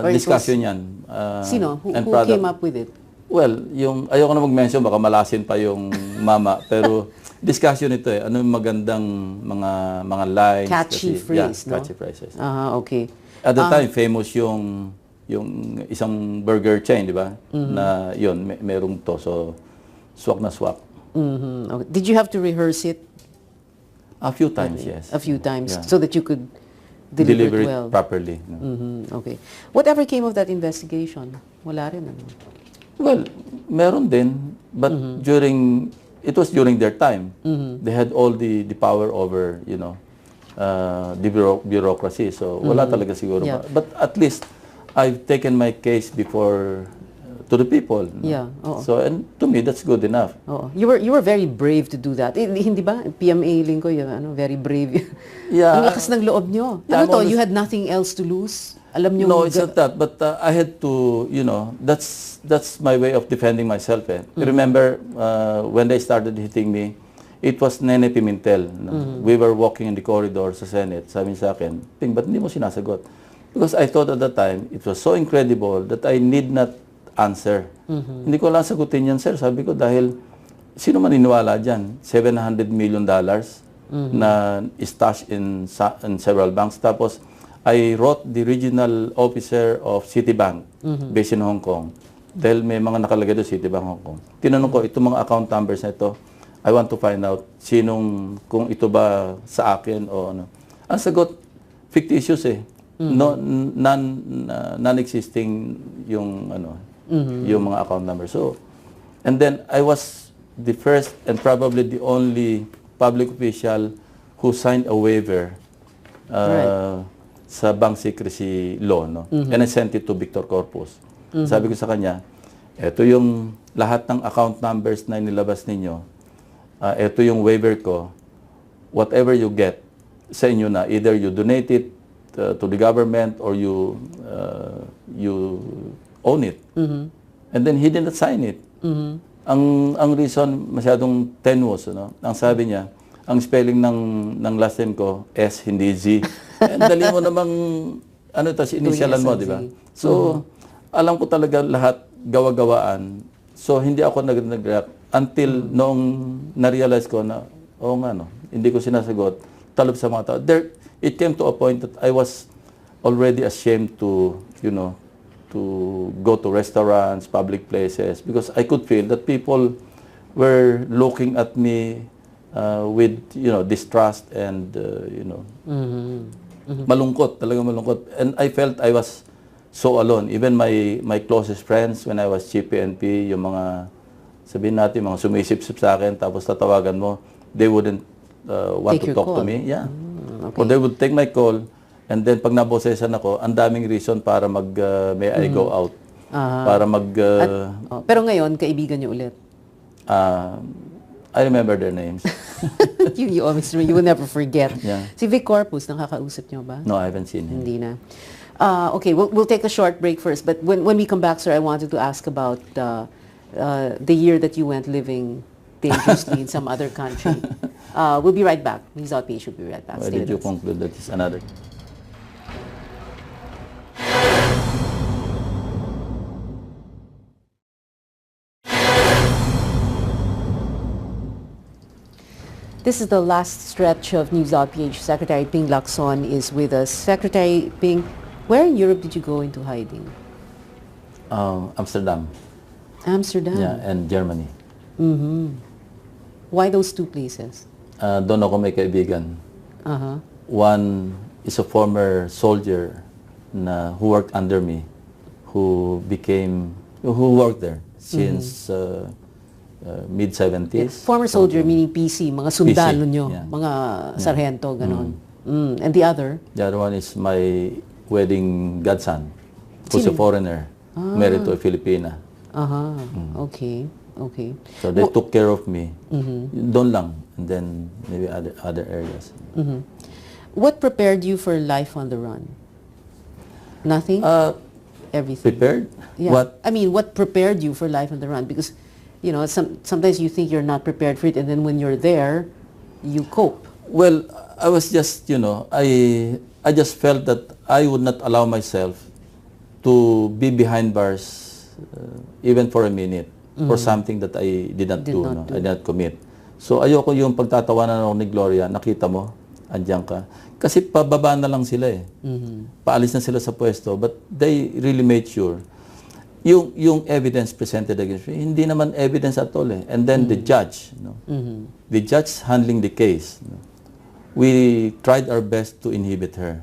Discussion yan. Sino? Who came up with it? Well, ayoko na mag-mention, baka malasin pa yung mama, pero discussion ito ano yung magandang mga lines. Catchy phrase, no? Catchy phrases. Okay. At the time, famous yung isang burger chain, di ba? Na yun, merong to. So, swak na swak. Okay. Did you have to rehearse it? A few times, yes. A few times, so that you could deliver it well. Properly. Okay. Whatever came of that investigation? Wala rin, Well, meron din, but it was during their time. They had all the power over, the bureaucracy. So, wala talaga siguro. Yeah. But at least, I've taken my case before to the people. Yeah. So, and to me, that's good enough. You were very brave to do that. Hindi ba? PMA Lingko, very brave. Yeah. Ang lakas ng loob nyo. You had nothing else to lose? Alam nyo no, it's not that. But I had to, that's my way of defending myself. Remember, when they started hitting me, it was Nene Pimentel. We were walking in the corridor sa Senate. Sabi sa akin, Ping, ba't hindi mo sinasagot? Because I thought at that time, it was so incredible that I need not answer. Hindi ko lang sagutin yan, sir. Sabi ko, dahil sino maniniwala dyan? $700 million na stashed in several banks. Tapos, I wrote the regional officer of Citibank based in Hong Kong. Dahil may mga nakalagay doon Citibank Hong Kong. Tinanong ko, itong mga account numbers na ito, I want to find out kung ito ba sa akin o ano. Ang sagot, fictitious No, non-existing yung yung mga account numbers. So, And then I was the first and probably the only public official who signed a waiver sa bank secrecy law. No? And I sent it to Victor Corpus. Sabi ko sa kanya, ito yung lahat ng account numbers na nilabas ninyo. Ito yung waiver ko. Whatever you get, sa inyo na. Either you donate it to the government or you own it. And then he didn't sign it. Ang reason masyadong tenuous, no? Ang sabi niya, ang spelling ng last name ko S hindi Z. And dali mo namang ano ito, initialan mo, di ba? So alam ko talaga lahat gawa-gawaan. So hindi ako nag-react until noong na-realize ko na nga no, hindi ko sinasagot. Talab sa mga tao. There, it came to a point that I was already ashamed to, to go to restaurants, public places, because I could feel that people were looking at me with, distrust and, malungkot, talagang malungkot. And I felt I was so alone. Even my closest friends when I was Chief PNP, yung mga, sabihin natin, mga sumisip-sip sa akin, tapos tatawagan mo, they wouldn't want to talk to me. Yeah. Okay. Or they would take my call, and then pag nabosesan ako, ang daming reason para may I go out. Para pero ngayon, kaibigan niyo ulit? I remember their names. you will never forget. Yeah. Si Vic Corpus, nakakausap niyo ba? No, I haven't seen him. Hindi na. Okay, we'll take a short break first, but when we come back, sir, I wanted to ask about the year that you went living dangerously in some other country. We'll be right back. News.PH will be right back. Why did you conclude that it's another? This is the last stretch of News.PH. Secretary Ping Lacson is with us. Secretary Ping, where in Europe did you go into hiding? Amsterdam. Amsterdam? Yeah, and Germany. Why those two places? Doon ako may kaibigan. One is a former soldier who worked under me, who worked there since mid-70s. Former soldier, meaning PC, mga sundalo PC, nyo, yeah. mga sargento, ganon. And the other? The other one is my wedding godson, who's a foreigner, married to a Filipina. Okay. So they took care of me. Doon lang, and then maybe other areas. What prepared you for life on the run? Nothing? Everything? Prepared? Yeah. What? I mean, what prepared you for life on the run? Because, sometimes you think you're not prepared for it, and then when you're there, you cope. Well, I was just, I just felt that I would not allow myself to be behind bars even for a minute for something that I did not do. I did not commit. So ayoko yung pagtatawanan ako ni Gloria, nakita mo, andyan ka. Kasi pababa na lang sila eh. Paalis na sila sa pwesto, but they really made sure. Yung evidence presented against me, hindi naman evidence at all eh. And then the judge, the judge handling the case, we tried our best to inhibit her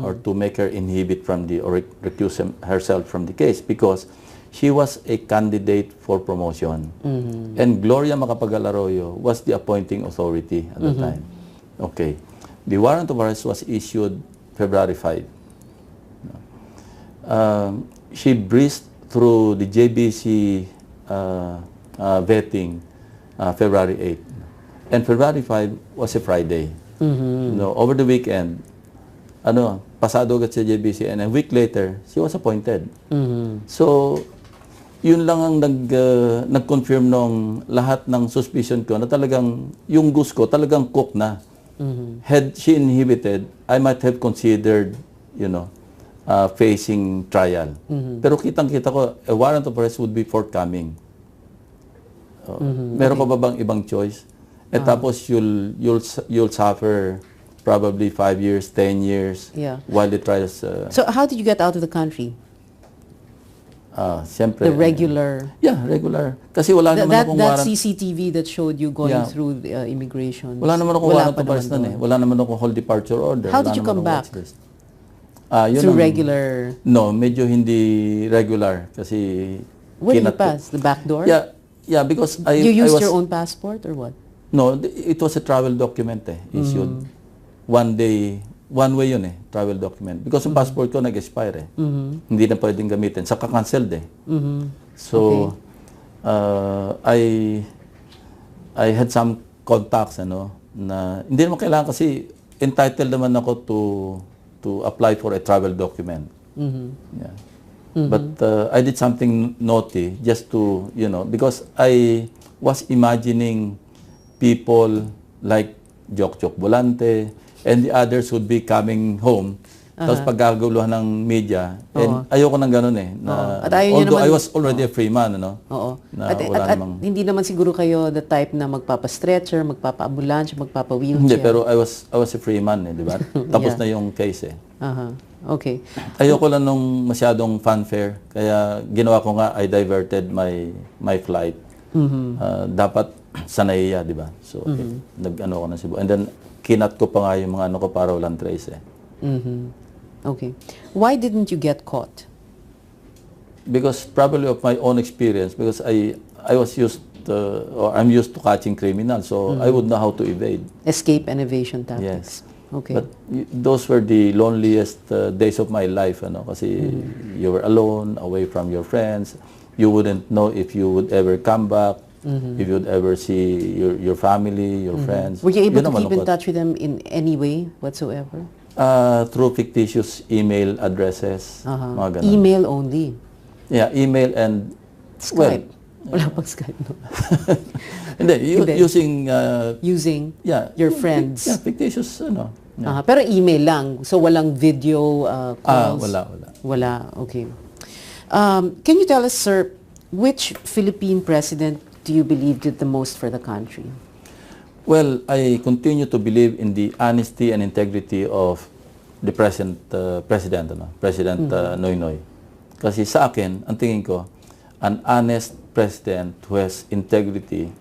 or to make her inhibit from or recuse herself from the case because she was a candidate for promotion. And Gloria Macapagal-Arroyo was the appointing authority at the time. Okay. The warrant of arrest was issued February 5. She breezed through the JBC vetting February 8. And February 5 was a Friday. Over the weekend, pasado agad sa JBC, and a week later, she was appointed. So, yun lang ang nag-confirm nung lahat ng suspicion ko na talagang yung goose ko talagang cook na. Had she inhibited, I might have considered, facing trial. Pero kitang-kita ko, a warrant of arrest would be forthcoming. Meron pa ba bang ibang choice? Tapos you'll suffer probably 5 years, 10 years while the trials. So how did you get out of the country? Siyempre. The regular. Yeah, regular. Kasi wala naman akong warrant. That CCTV that showed you going through the immigration. Wala naman akong warrant of arrest nun eh. Wala naman akong whole departure order. How did you come back? Through regular? No, medyo hindi regular. Kasi where did you pass? The back door? Yeah. Yeah, because You I used was, your own passport or what? no, it was a travel document issued. One way yun travel document. Because yung passport ko nag-expire Hindi na pwedeng gamitin. Saka cancelled So, I had some contacts, na hindi naman kailangan kasi entitled naman ako to apply for a travel document. Yeah. But I did something naughty just to, because I was imagining people like Jok Bolante and the others would be coming home. Tapos paggaguluhan ng media. And ayoko nang ganun At ayaw although naman, I was already a free man, Oo. Na At hindi naman siguro kayo the type na magpapa-stretcher, magpapa-ambulansya, magpapa-wheelchair. Hindi, pero I was a free man, di ba? Tapos na yung case Okay. Ayoko lang nung masyadong fanfare. Kaya ginawa ko nga, I diverted my flight. Dapat sa Naiya, di ba? So, nag-ano ko na Cebu. And then, kinat ko pa nga yung mga ko para walang trace Okay. Why didn't you get caught? Because probably of my own experience, because I was used or I'm used to catching criminals, so I would know how to evade. Escape and evasion tactics. Yes. Okay. But those were the loneliest days of my life, kasi you were alone, away from your friends. You wouldn't know if you would ever come back, if you would ever see your family, your friends. Were you able to keep in touch with them in any way whatsoever? Through fictitious email addresses, mga ganun. Email only? Yeah, email and Skype? Wala pang Skype, no? Hindi, using your friends? Yeah, fictitious, Yeah. Pero email lang, so walang video calls? Wala. Okay. Can you tell us, sir, which Philippine president do you believe did the most for the country? Well, I continue to believe in the honesty and integrity of the present president, President Noynoy. Kasi sa akin, ang tingin ko, an honest president who has integrity,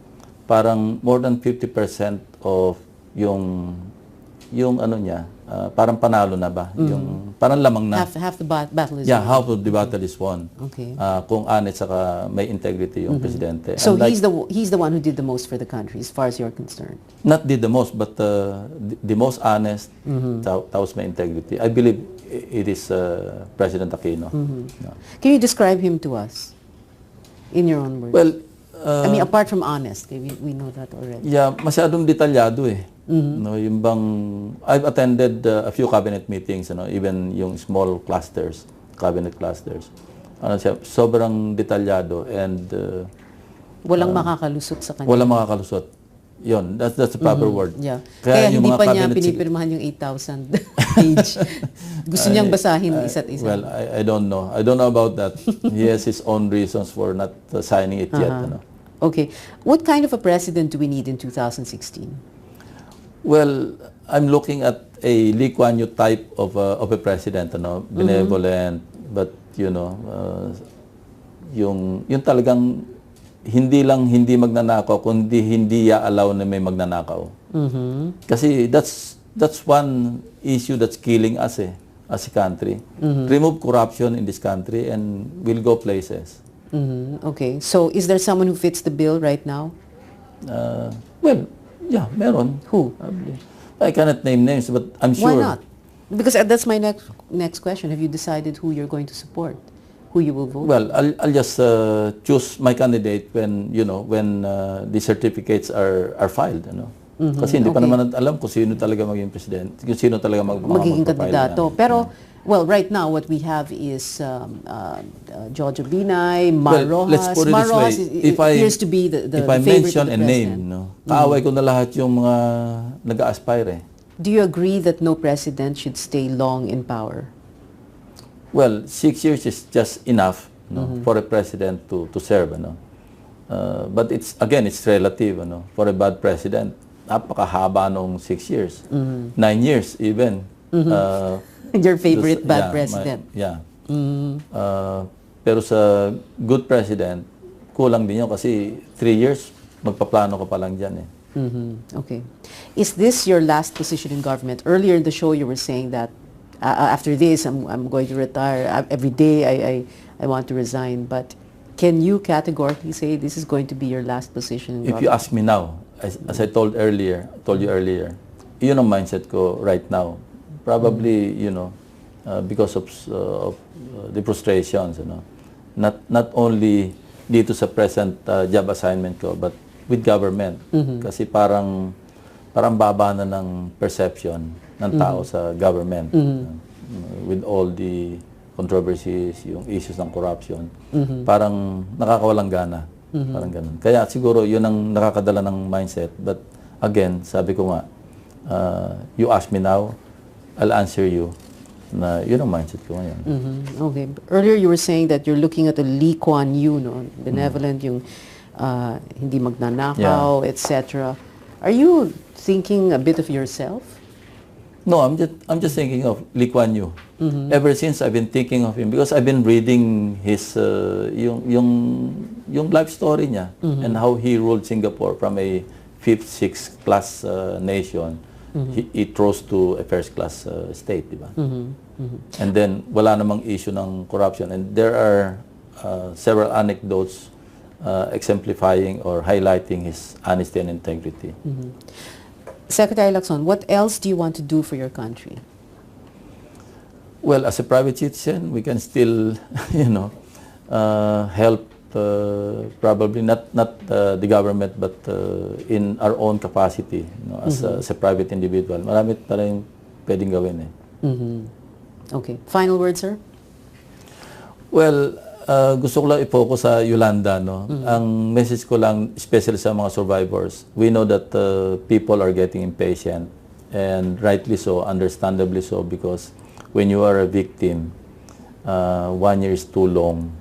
parang more than 50% of yung ano niya, parang panalo na ba? Yung parang lamang na. Half the battle is won. won. Half of the battle is won. Okay. Kung honest saka may integrity yung presidente. So he's the one who did the most for the country as far as you're concerned. Not did the most, but the most honest, tapos may integrity. I believe it is President Aquino. Yeah. Can you describe him to us in your own words? Well, I mean, apart from honest, we know that already. Yeah, masyadong detalyado No, yung bang I've attended a few cabinet meetings, even yung small clusters, cabinet clusters. Siya, sobrang detalyado and walang makakalusot sa kanya. Walang makakalusot. Yun, that's the proper word. Yeah. Kaya hindi pa niya pinipirmahan yung 8,000 page. Gusto niyang basahin isa't isa. Well, I don't know. I don't know about that. He has his own reasons for not signing it yet. Okay. What kind of a president do we need in 2016? Well, I'm looking at a Lee Kuan Yew type of a president, benevolent, but yung talagang hindi magnanakaw, kundi hindi allow na may magnanakaw. Kasi that's one issue that's killing us as a country. Remove corruption in this country and we'll go places. Okay. So is there someone who fits the bill right now? Well, yeah, meron. Who? I cannot name names, but I'm sure. Why not? Because that's my next question. Have you decided who you're going to support? Who you will vote? Well, I'll just choose my candidate when the certificates are filed. Kasi hindi pa naman alam kung sino talaga maging president, kung sino talaga magiging kandidato. Pero well, right now what we have is Jojo Binay, Mar Rojas. Let's put it this way. If appears to be the if I favorite mention of the a name, kaaway ko na lahat yung mga nag-aspire. Do you agree that no president should stay long in power? Well, 6 years is just enough for a president to serve. But it's relative. For a bad president, napakahaba nung 6 years. 9 years even. Your favorite bad president. Pero sa good president, kulang din yun kasi 3 years, magpaplano ka pa lang dyan Okay. Is this your last position in government? Earlier in the show, you were saying that after this, I'm going to retire. Every day, I want to resign. But Can you categorically say this is going to be your last position in If you government? ask me now, as I told you earlier, yun ang mindset ko right now. Probably, because of the frustrations, not only dito sa present job assignment ko, but with government. Kasi parang baba na ng perception ng tao sa government. With all the controversies, yung issues ng corruption, parang nakakawalang gana. Parang ganun. Kaya siguro yun ang nakakadala ng mindset. But again, sabi ko nga, you ask me now, I'll answer you na yun ang mindset ko ngayon. Okay. Earlier you were saying that you're looking at a Lee Kuan Yew, benevolent, yung hindi magnanakaw, etc. Are you thinking a bit of yourself? No, I'm just thinking of Lee Kuan Yew. Ever since I've been thinking of him because I've been reading his yung life story niya and how he ruled Singapore from a 5th, 6th class nation. He rose to a first class state, di ba? And then wala namang issue ng corruption, and there are several anecdotes exemplifying or highlighting his honesty and integrity. Secretary Lacson, what else do you want to do for your country? Well, as a private citizen, we can still, help probably not the government, but in our own capacity, as a private individual. Marami pa rin pwedeng gawin eh. Okay. Final word, sir? Well, gusto ko lang i-focus sa Yolanda, no? Ang message ko lang, especially sa mga survivors, we know that people are getting impatient, and rightly so, understandably so, because when you are a victim, 1 year is too long.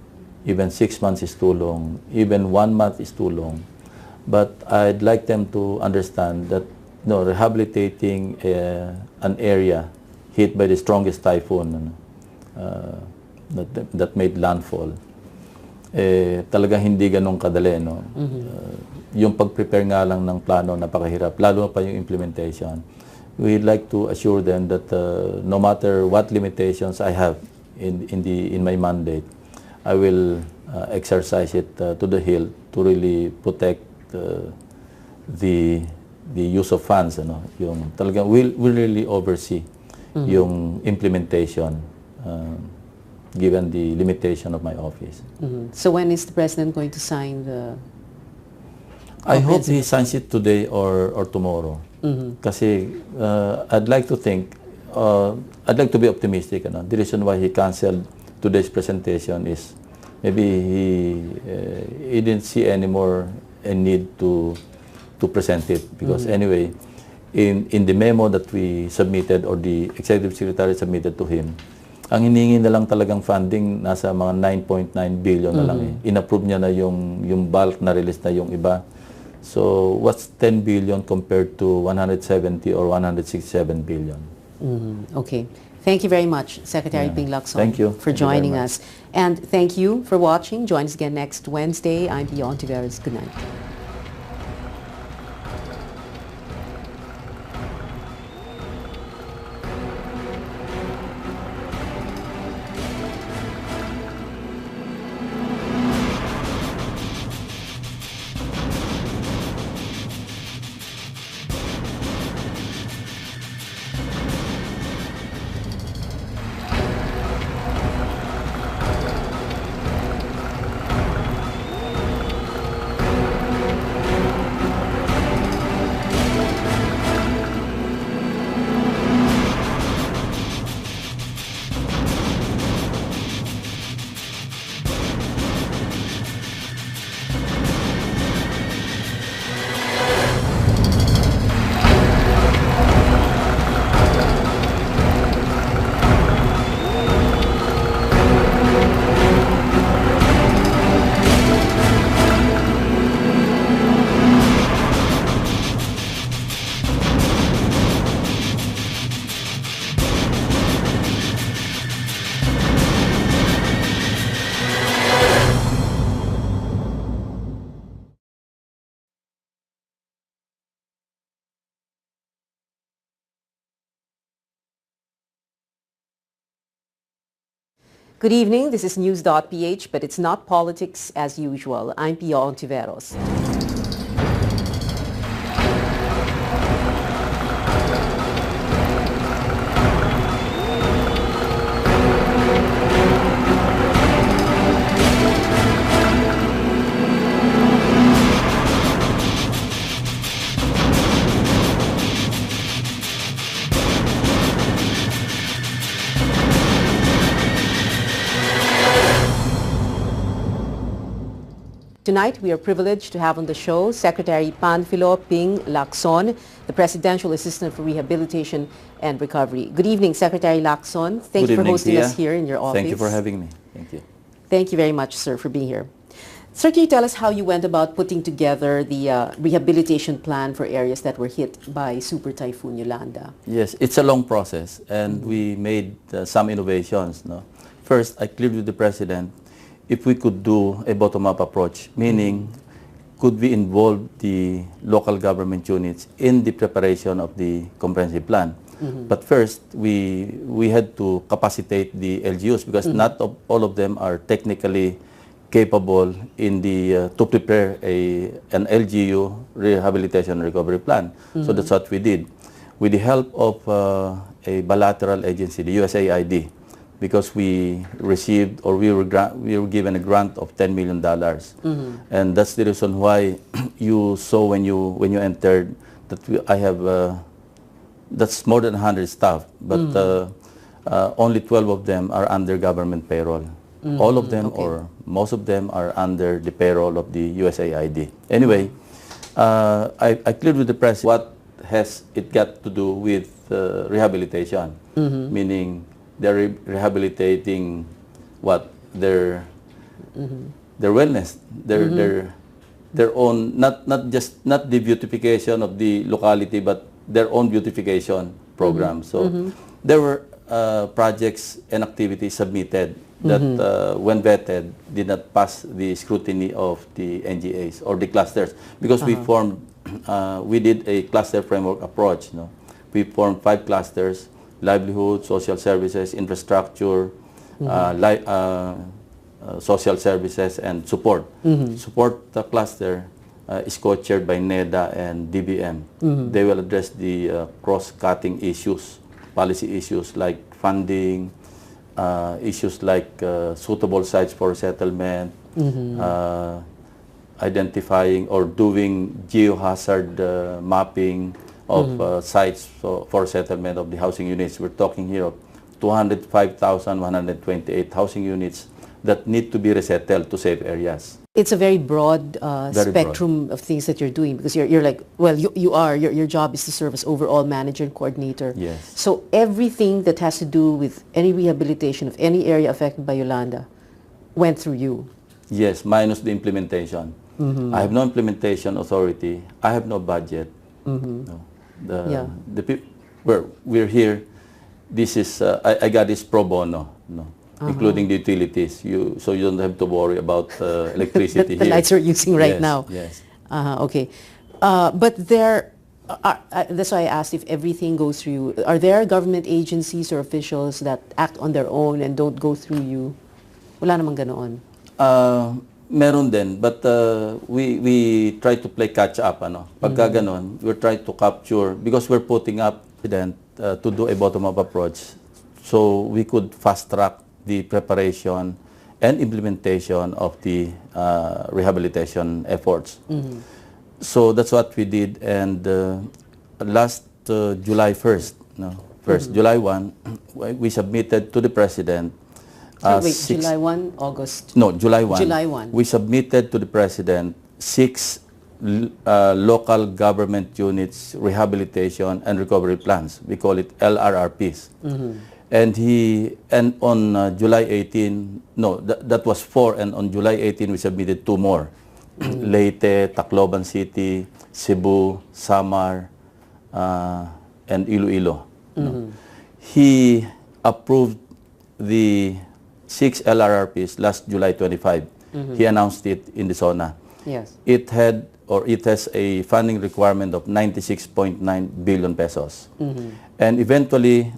Even 6 months is too long. Even 1 month is too long. But I'd like them to understand that rehabilitating an area hit by the strongest typhoon that made landfall, talagang hindi ganun kadali. Yung pag-prepare nga lang ng plano, napakahirap. Lalo pa yung implementation. We'd like to assure them that no matter what limitations I have in my mandate, I will exercise it to the hill to really protect the use of funds. Yung talagang we'll really oversee yung implementation given the limitation of my office. So when is the President going to sign the... I hope he signs it today or tomorrow. Kasi I'd like to think, I'd like to be optimistic. The reason why he canceled today's presentation is maybe he didn't see any more a need to present it because anyway, in the memo that we submitted or the Executive Secretary submitted to him, ang hiningi na lang talagang funding nasa mga 9.9 billion na lang eh. In-approve niya na yung bulk na release na yung iba. So what's 10 billion compared to 170 or 167 billion? Okay. Thank you very much, Secretary Ping Lacson, Thank you. for Thank you very joining much. us. And thank you for watching. Join us again next Wednesday. I'm Beyond Tiveros. Good night. Good evening. This is News.PH, but it's not politics as usual. I'm Pia Ontiveros. Tonight, we are privileged to have on the show Secretary Panfilo Ping Lacson, the Presidential Assistant for Rehabilitation and Recovery. Good evening, Secretary Lacson. Thank you for hosting us here in your office. Thank you for having me. Thank you. Thank you very much, sir, for being here. Sir, can you tell us how you went about putting together the rehabilitation plan for areas that were hit by Super Typhoon Yolanda? Yes, it's a long process, and we made some innovations. No? First, I cleared with the President if we could do a bottom-up approach, meaning could we involve the local government units in the preparation of the comprehensive plan. But first, we had to capacitate the LGUs because not all of them are technically capable in the to prepare an LGU rehabilitation and recovery plan. So that's what we did. With the help of a bilateral agency, the USAID, because we received or we were given a grant of $10 million, and that's the reason why you saw when you entered that I have that's more than 100 staff, but only 12 of them are under government payroll. All of them or most of them are under the payroll of the USAID. Anyway, I cleared with the press what has it got to do with rehabilitation, meaning they're rehabilitating what their wellness, their own not the beautification of the locality, but their own beautification program. So there were projects and activities submitted that when vetted did not pass the scrutiny of the NGAs or the clusters, because we formed we did a cluster framework approach. No? We formed 5 clusters: livelihood, social services, infrastructure, social services, and support. Support cluster is co-chaired by NEDA and DBM. They will address the cross-cutting issues, policy issues like funding, issues like suitable sites for settlement, identifying or doing geohazard mapping of sites for settlement of the housing units. We're talking here of 205,128 housing units that need to be resettled to safe areas. It's a very broad spectrum of things that you're doing, because you're like, well, your job is to serve as overall manager and coordinator. Yes. So everything that has to do with any rehabilitation of any area affected by Yolanda went through you. Yes, minus the implementation. I have no implementation authority. I have no budget. No. We're here. This is I got this pro bono, no, including the utilities. So you don't have to worry about electricity. The lights we're using right now. Yes. Okay, but there. That's why I asked if everything goes through you. Are there government agencies or officials that act on their own and don't go through you? Wala namang ganoon. Meron din, but we try to play catch up. Pagka ganon, we're trying to capture, because we're putting up to do a bottom-up approach, so we could fast-track the preparation and implementation of the rehabilitation efforts. So that's what we did, and last July 1st, July 1, we submitted to the President. July 1, August? No, July 1. July 1. We submitted to the President 6 local government units rehabilitation and recovery plans. We call it LRRPs. And on July 18, that was 4, and on July 18 we submitted 2 more. Leyte, Tacloban City, Cebu, Samar, and Iloilo. He approved the 6 LRRPs last July 25. He announced it in the SONA. Yes. It has a funding requirement of 96.9 billion pesos. And eventually,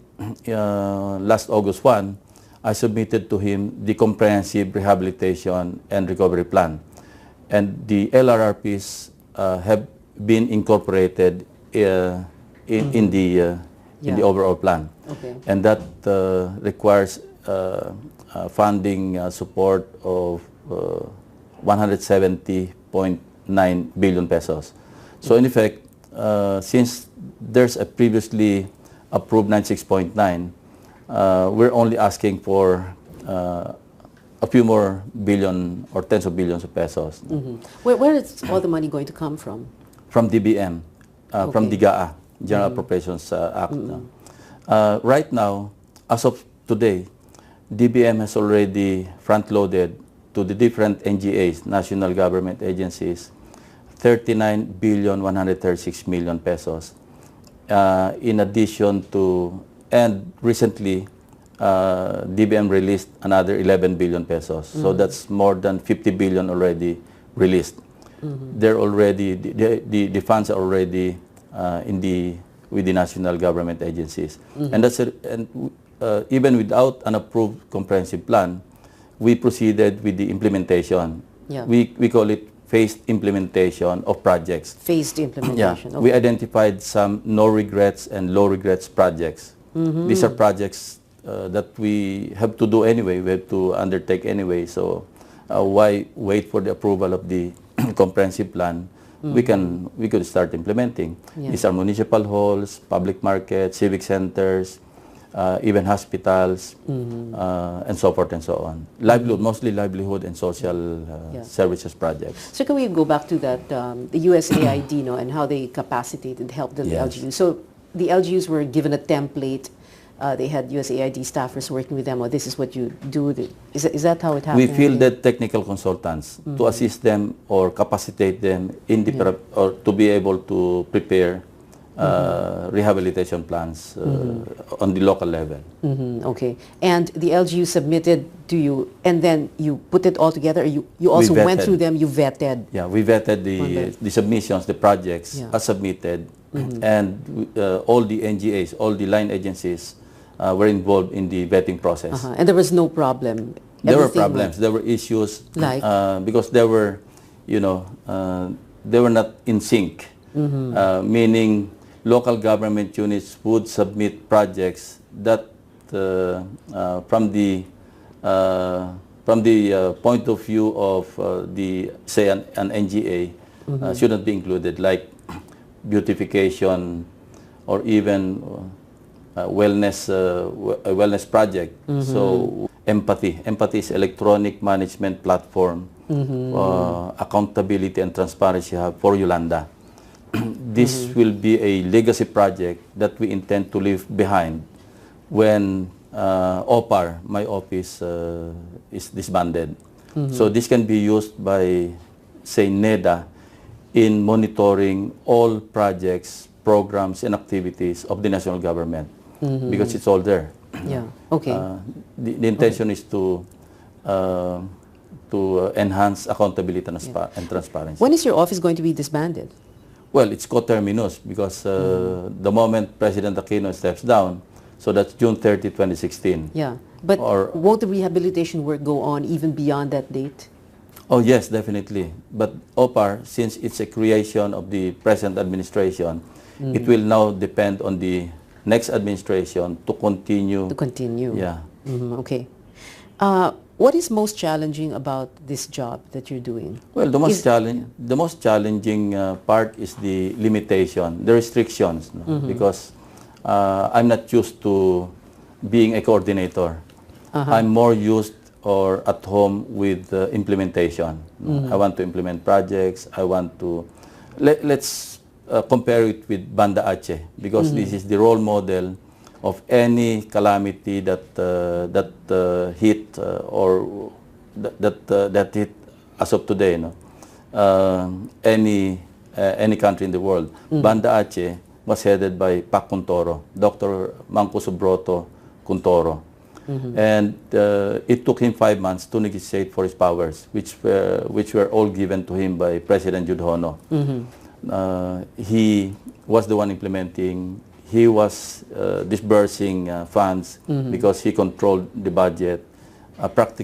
last August 1, I submitted to him the comprehensive rehabilitation and recovery plan. And the LRRPs have been incorporated in the overall plan. Okay. And that requires funding support of 170.9 billion pesos. So in effect, since there's a previously approved 96.9, we're only asking for a few more billion or tens of billions of pesos. Where is all the money going to come from? From DBM, from Okay. DGA, General Appropriations Act. Right now, as of today, DBM has already front-loaded to the different NGAs, national government agencies, 39,136 million pesos. In addition to, and recently, DBM released another 11 billion pesos. So that's more than 50 billion already released. They're already, the funds are already with the national government agencies. And that's even without an approved comprehensive plan, we proceeded with the implementation. Yeah. We call it phased implementation of projects. Phased implementation. Yeah. Okay. We identified some no regrets and low regrets projects. These are projects that we have to do anyway, we have to undertake anyway. So why wait for the approval of the comprehensive plan? We could start implementing. Yeah. These are municipal halls, public markets, civic centers, even hospitals, and so forth and so on. Livelihood, mostly livelihood and social services projects. So can we go back to that, the USAID, and how they capacitated, helped the Yes. LGUs? So the LGUs were given a template. They had USAID staffers working with them, or this is what you do. Is that how it happened? We fielded technical consultants to assist them or capacitate them in the or to be able to prepare rehabilitation plans on the local level. Okay. And the LGU submitted to you, and then you put it all together. You also went through them, you vetted. Yeah, we vetted the submissions, the projects as submitted, and all the NGAs, all the line agencies were involved in the vetting process. And there was no problem. There were Everything problems. There were issues Like? because they were not in sync, meaning local government units would submit projects that from the point of view of say an NGA shouldn't be included, like beautification or even a wellness project. So empathy is electronic management platform, accountability and transparency hub for Yolanda. This will be a legacy project that we intend to leave behind when OPAR, my office, is disbanded. So this can be used by, say, NEDA in monitoring all projects, programs, and activities of the national government because it's all there. Yeah. Okay. The intention is to enhance accountability and transparency. When is your office going to be disbanded? Well, it's coterminous because the moment President Aquino steps down, so that's June 30, 2016. Yeah. But won't the rehabilitation work go on even beyond that date? Oh, yes, definitely. But OPAR, since it's a creation of the present administration, it will now depend on the next administration to continue. To continue. Yeah. Okay. What is most challenging about this job that you're doing? Well, the most challenging part is the limitation, the restrictions, because I'm not used to being a coordinator. I'm more used or at home with implementation. I want to implement projects. I want to let's compare it with Banda Aceh, because this is the role model of any calamity that hit or that hit as of today, any country in the world. Banda Aceh was headed by Kuntoro, Dr. Mangkusubroto Kuntoro, and it took him 5 months to negotiate for his powers, which were all given to him by President Yudhono. He was the one implementing he was disbursing funds because he controlled the budget practically